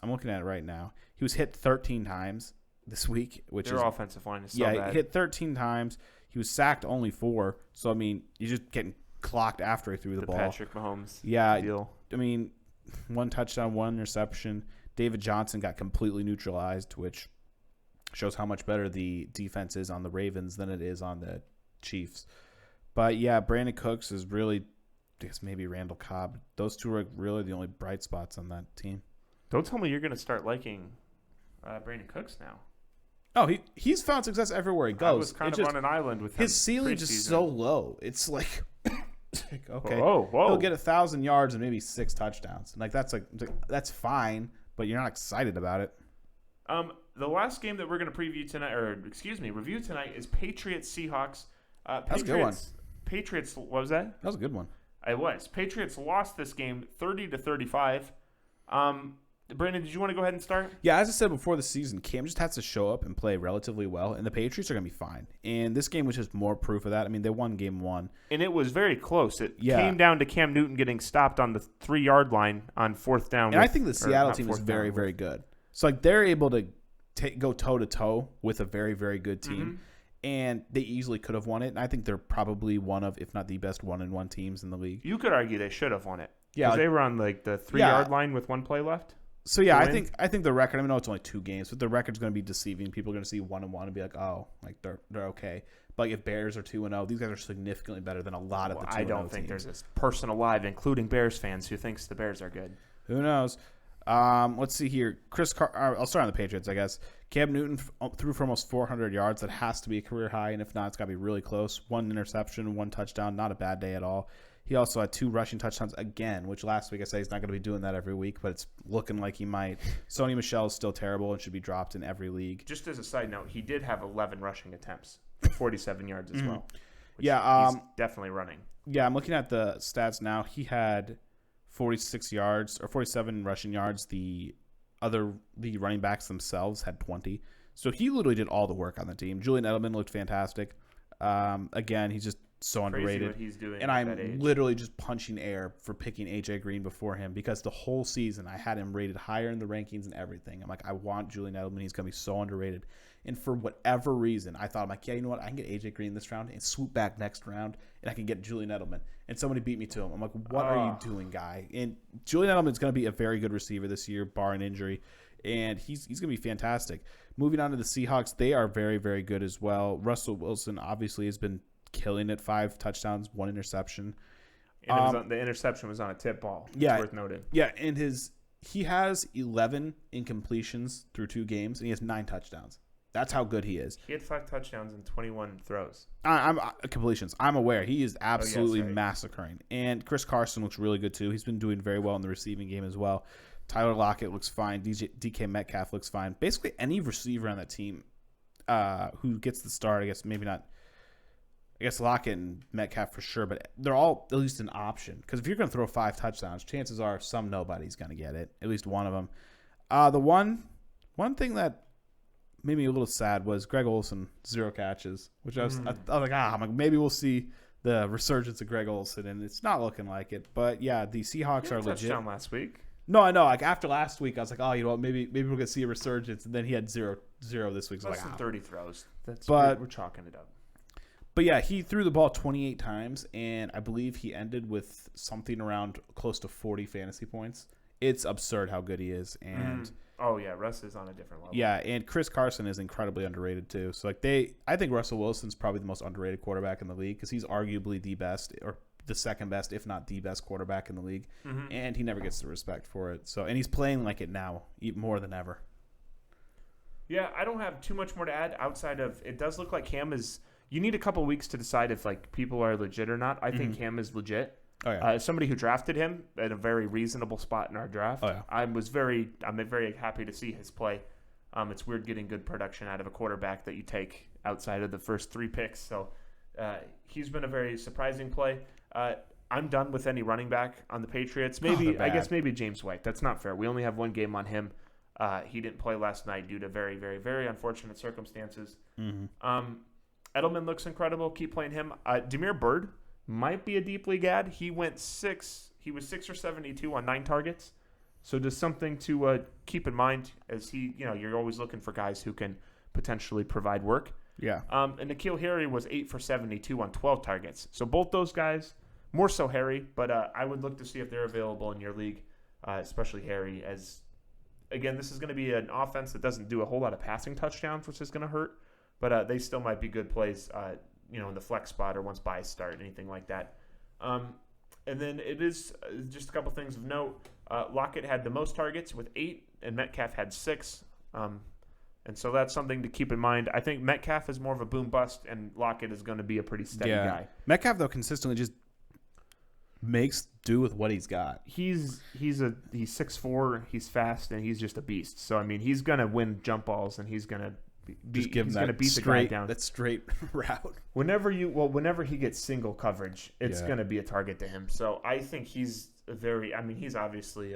I'm looking at it right now. He was hit 13 times this week, Their offensive line is so bad. He hit 13 times. He was sacked only 4. So, he's just getting clocked after he threw the ball. Patrick Mahomes deal. 1 touchdown, 1 interception. David Johnson got completely neutralized, which shows how much better the defense is on the Ravens than it is on the Chiefs. But, yeah, Brandon Cooks is really, I guess maybe Randall Cobb. Those 2 are really the only bright spots on that team. Don't tell me you're going to start liking Brandon Cooks now. Oh, he's found success everywhere he goes. I was kind of on an island with him. His ceiling just so low. It's like okay, whoa. He'll get 1,000 yards and maybe 6 touchdowns. That's fine, but you're not excited about it. The last game that we're going to review tonight is Patriots Seahawks. That's a good one. Patriots, what was that? That was a good one. It was. Patriots lost this game 30-35. Brandon, did you want to go ahead and start? Yeah, as I said before the season, Cam just has to show up and play relatively well, and the Patriots are going to be fine. And this game was just more proof of that. They won game 1. And it was very close. It came down to Cam Newton getting stopped on the 3-yard line on 4th down. And I think the Seattle team is very, very good. So they're able to go toe-to-toe with a very, very good team. Mm-hmm. And they easily could have won it. And I think they're probably one of, if not the best 1-1 teams in the league. You could argue they should have won it. Yeah. They were on the 3-yard line with 1 play left. So, yeah, I think the record, it's only 2 games, but the record's going to be deceiving. People are going to see 1-1 and be like, oh, they're okay. But if Bears are 2-0, these guys are significantly better than a lot of the 2-0 I don't think there's this person alive, including Bears fans, who thinks the Bears are good. Who knows? Let's see here. I'll start on the Patriots, I guess. Cam Newton threw for almost 400 yards. That has to be a career high, and if not, it's got to be really close. 1 interception, 1 touchdown. Not a bad day at all. He also had 2 rushing touchdowns again, which last week I said he's not going to be doing that every week, but it's looking like he might. Sony Michel is still terrible and should be dropped in every league. Just as a side note, he did have 11 rushing attempts, 47 yards as well. Yeah, he's definitely running. Yeah, I'm looking at the stats now. He had 46 yards or 47 rushing yards. The running backs themselves had 20. So he literally did all the work on the team. Julian Edelman looked fantastic. Again, he's just so underrated. What he's doing and I'm literally just punching air for picking AJ Green before him because the whole season I had him rated higher in the rankings and everything. I'm like, I want Julian Edelman. He's going to be so underrated. And for whatever reason, I thought, I'm like, yeah, you know what? I can get AJ Green this round and swoop back next round, and I can get Julian Edelman. And somebody beat me to him. I'm like, what are you doing, guy? And Julian Edelman is going to be a very good receiver this year, bar an injury. and he's going to be fantastic. Moving on to the Seahawks, they are very, very good as well. Russell Wilson obviously has been killing it. 5 touchdowns, 1 interception. And the interception was on a tip ball. Yeah, it's worth noting. Yeah, and he has 11 incompletions through 2 games, and he has 9 touchdowns. That's how good he is. He had 5 touchdowns and 21 throws. I'm completions. I'm aware. He is absolutely massacring. And Chris Carson looks really good too. He's been doing very well in the receiving game as well. Tyler Lockett looks fine. DK Metcalf looks fine. Basically, any receiver on that team who gets the start, I guess maybe not. I guess Lockett and Metcalf for sure, but they're all at least an option. Because if you're going to throw 5 touchdowns, chances are some nobody's going to get it. At least one of them. The one thing that made me a little sad was Greg Olsen, 0 catches, which I was like, maybe we'll see the resurgence of Greg Olsen, and it's not looking like it. But yeah, the Seahawks are legit. Touchdown last week. No, I know. Like after last week, I was like, oh, you know what? Maybe we're gonna see a resurgence, and then he had 0 this week. So Less than 30 throws. We're chalking it up. But yeah, he threw the ball 28 times, and I believe he ended with something around close to 40 fantasy points. It's absurd how good he is, and. Oh, yeah, Russ is on a different level. Yeah, and Chris Carson is incredibly underrated, too. So, I think Russell Wilson's probably the most underrated quarterback in the league because he's arguably the best or the second best, if not the best quarterback in the league. Mm-hmm. And he never gets the respect for it. So, and he's playing like it now more than ever. Yeah, I don't have too much more to add outside of it does look like Cam is – you need a couple weeks to decide if, people are legit or not. I think Cam is legit. Oh, yeah. As somebody who drafted him at a very reasonable spot in our draft, I'm very happy to see his play. It's weird getting good production out of a quarterback that you take outside of the first 3 picks. So he's been a very surprising play. I'm done with any running back on the Patriots. I guess maybe James White. That's not fair. We only have 1 game on him. He didn't play last night due to very, very, very unfortunate circumstances. Mm-hmm. Edelman looks incredible. Keep playing him. Damiere Byrd might be a deep league ad. He went 6. He was 6 or 72 on 9 targets. So just something to keep in mind as you're always looking for guys who can potentially provide work. Yeah. And N'Keal Harry was 8 for 72 on 12 targets. So both those guys, more so Harry, but I would look to see if they're available in your league, especially Harry. As again, this is going to be an offense that doesn't do a whole lot of passing touchdowns, which is going to hurt. But they still might be good plays. In the flex spot or once buys start, anything like that. And then it is just a couple things of note. Lockett had the most targets with 8, and Metcalf had 6. And so that's something to keep in mind. I think Metcalf is more of a boom bust, and Lockett is going to be a pretty steady guy. Metcalf, though, consistently just makes do with what he's got. He's 6'4", he's fast, and he's just a beast. So, he's going to win jump balls, and he's going to just give him that beat straight, the guy down. That straight route. Whenever he gets single coverage, it's going to be a target to him. So I think he's he's obviously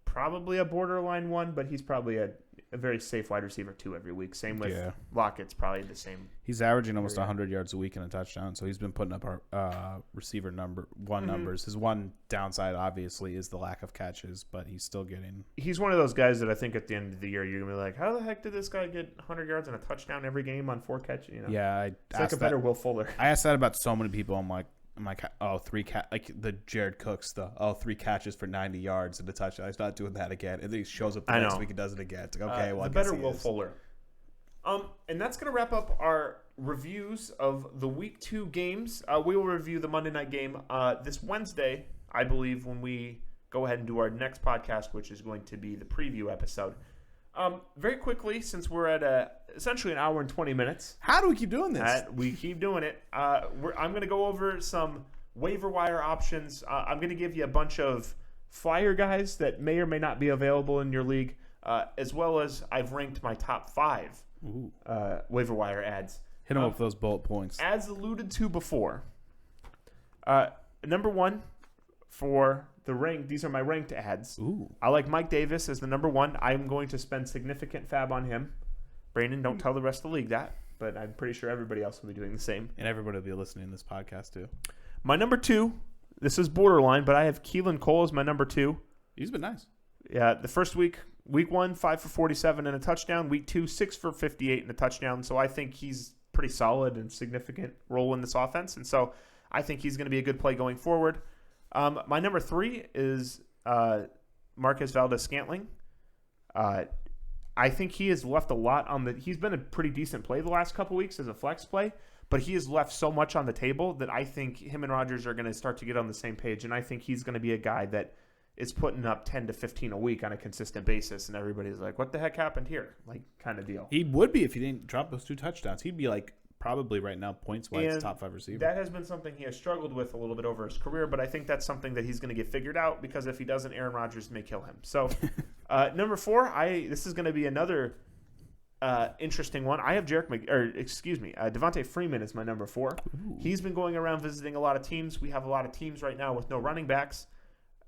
probably a borderline 1, but he's probably a very safe wide receiver 2 every week. Same with Lockett's probably the same. He's averaging almost 100 yards a week and a touchdown, so he's been putting up our receiver numbers. His one downside, obviously, is the lack of catches, but he's still getting. He's one of those guys that I think at the end of the year you're gonna be like, how the heck did this guy get 100 yards and a touchdown every game on 4 catches? Yeah, it's like a better Will Fuller. I asked that about so many people. I'm like, oh, 3 like the Jared Cooks, 3 catches for 90 yards and a touchdown. He's not doing that again. And then he shows up the next week and does it again. It's like, okay, well, the better Will Fuller. And that's going to wrap up our reviews of the Week 2 games. We will review the Monday night game this Wednesday, I believe, when we go ahead and do our next podcast, which is going to be the preview episode. Very quickly, since we're at essentially an hour and 20 minutes. How do we keep doing this? We keep doing it. I'm going to go over some waiver wire options. I'm going to give you a bunch of flyer guys that may or may not be available in your league, as well as I've ranked my top 5 waiver wire ads. Hit them up with those bullet points. As alluded to before, number 1 for the rank. These are my ranked ads. Ooh. I like Mike Davis as the number 1. I'm going to spend significant fab on him. Brandon, don't tell the rest of the league that, but I'm pretty sure everybody else will be doing the same. And everybody will be listening to this podcast too. My number 2, this is borderline, but I have Keelan Cole as my number 2. He's been nice. Yeah, the first week 1, 5 for 47 and a touchdown. Week 2, 6 for 58 and a touchdown. So I think he's pretty solid and significant role in this offense. And so I think he's going to be a good play going forward. My number 3 is Marquez Valdez-Scantling. I think he has left a lot on the. He's been a pretty decent play the last couple weeks as a flex play, but he has left so much on the table that I think him and Rodgers are going to start to get on the same page, and I think he's going to be a guy that is putting up 10 to 15 a week on a consistent basis, and everybody's like, "What the heck happened here?" Like kind of deal. He would be if he didn't drop those 2 touchdowns. He'd be like probably right now points wise top 5 receiver. That has been something he has struggled with a little bit over his career, but I think that's something that he's going to get figured out because if he doesn't, Aaron Rodgers may kill him. So number 4, this is going to be another interesting one. I have Devontae Freeman is my number 4. Ooh. He's been going around visiting a lot of teams. We have a lot of teams right now with no running backs.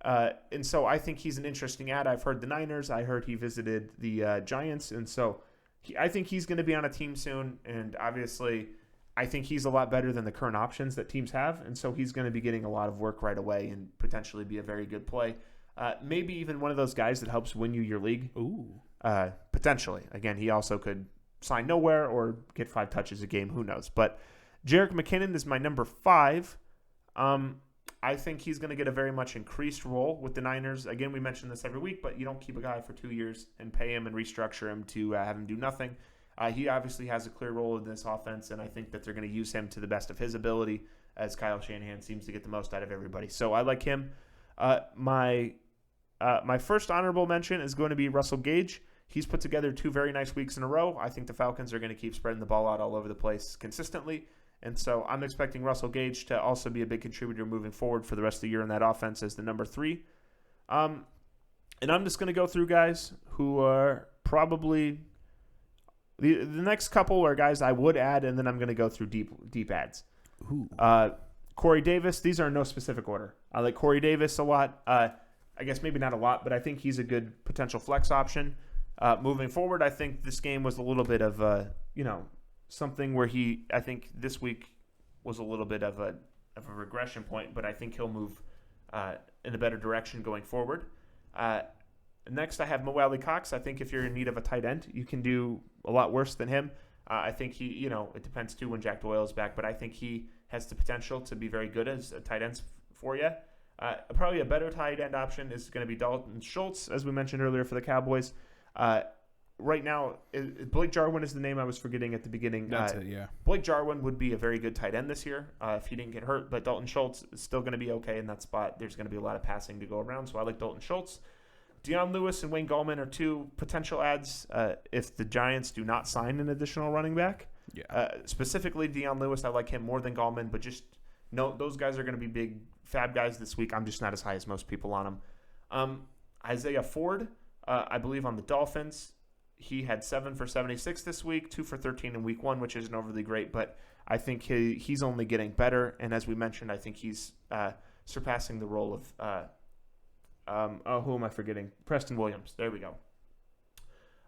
And so I think he's an interesting ad. I've heard the Niners. I heard he visited the Giants. And so I think he's going to be on a team soon. And obviously, I think he's a lot better than the current options that teams have. And so he's going to be getting a lot of work right away and potentially be a very good play. Maybe even one of those guys that helps win you your league. Ooh. Potentially. Again, he also could sign nowhere or get 5 touches a game. Who knows? But Jerick McKinnon is my number 5. I think he's going to get a very much increased role with the Niners. Again, we mention this every week, but you don't keep a guy for 2 years and pay him and restructure him to have him do nothing. He obviously has a clear role in this offense, and I think that they're going to use him to the best of his ability as Kyle Shanahan seems to get the most out of everybody. So I like him. My first honorable mention is going to be Russell Gage. He's put together 2 very nice weeks in a row. I think the Falcons are going to keep spreading the ball out all over the place consistently. And so I'm expecting Russell Gage to also be a big contributor moving forward for the rest of the year in that offense as the number 3. And I'm just going to go through guys who are probably the next couple are guys I would add, and then I'm going to go through deep ads. Corey Davis. These are in no specific order. I like Corey Davis a lot. I guess maybe not a lot, but I think he's a good potential flex option. Moving forward, I think this game was a little bit of something where I think this week was a little bit of a regression point, but I think he'll move in a better direction going forward. Next, I have Mo Alley Cox. I think if you're in need of a tight end, you can do a lot worse than him. I think it depends too when Jack Doyle is back, but I think he has the potential to be very good as a tight end for you. Probably a better tight end option is going to be Dalton Schultz, as we mentioned earlier for the Cowboys. Right now, Blake Jarwin is the name I was forgetting at the beginning. That's it, yeah. Blake Jarwin would be a very good tight end this year if he didn't get hurt, but Dalton Schultz is still going to be okay in that spot. There's going to be a lot of passing to go around, so I like Dalton Schultz. Deion Lewis and Wayne Gallman are 2 potential ads if the Giants do not sign an additional running back. Yeah. Specifically, Deion Lewis, I like him more than Gallman, but just no, those guys are going to be big fab guys this week. I'm just not as high as most people on them. Isaiah Ford, I believe on the Dolphins. He had 7 for 76 this week, 2 for 13 in week 1, which isn't overly great, but I think he's only getting better. And as we mentioned, I think he's surpassing the role of who am I forgetting? Preston Williams. There we go.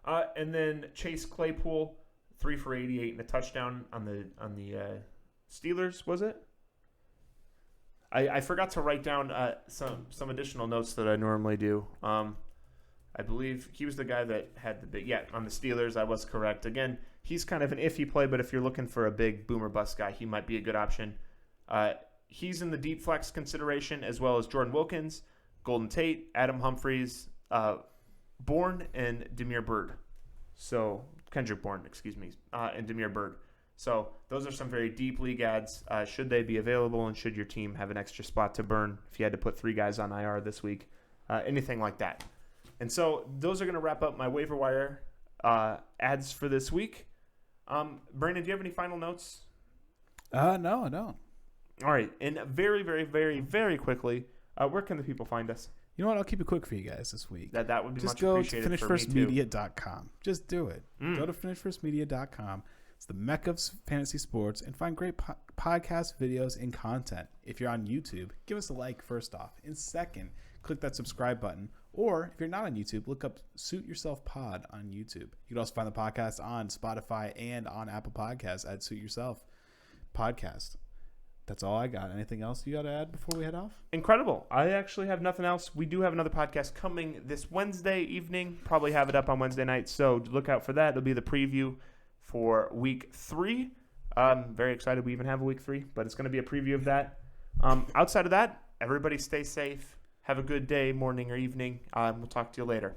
And then Chase Claypool, 3 for 88 and a touchdown on the Steelers. Was it? I forgot to write down some additional notes that I normally do. I believe he was the guy that had the big, on the Steelers, I was correct. Again, he's kind of an iffy play, but if you're looking for a big boomer bust guy, he might be a good option. He's in the deep flex consideration, as well as Jordan Wilkins, Golden Tate, Adam Humphries, Bourne, and Demir Bird. So, Kendrick Bourne, and Demir Bird. So, those are some very deep league ads. Should they be available, and should your team have an extra spot to burn if you had to put 3 guys on IR this week? Anything like that. And so those are going to wrap up my waiver wire ads for this week. Brandon, do you have any final notes? No, I don't. All right. And very, very, very, very quickly, where can the people find us? You know what? I'll keep it quick for you guys this week. That would be just much appreciated. Just go to finishfirstmedia.com. Just do it. Go to finishfirstmedia.com. It's the mecca of fantasy sports, and find great podcast videos and content. If you're on YouTube, give us a like first off. And second, click that subscribe button. Or if you're not on YouTube, look up Suit Yourself Pod on YouTube. You can also find the podcast on Spotify and on Apple Podcasts at Suit Yourself Podcast. That's all I got. Anything else you got to add before we head off? Incredible. I actually have nothing else. We do have another podcast coming this Wednesday evening. Probably have it up on Wednesday night, so look out for that. It'll be the preview for week 3. I'm very excited we even have a week 3, but it's going to be a preview of that. Outside of that, everybody stay safe. Have a good day, morning or evening. We'll talk to you later.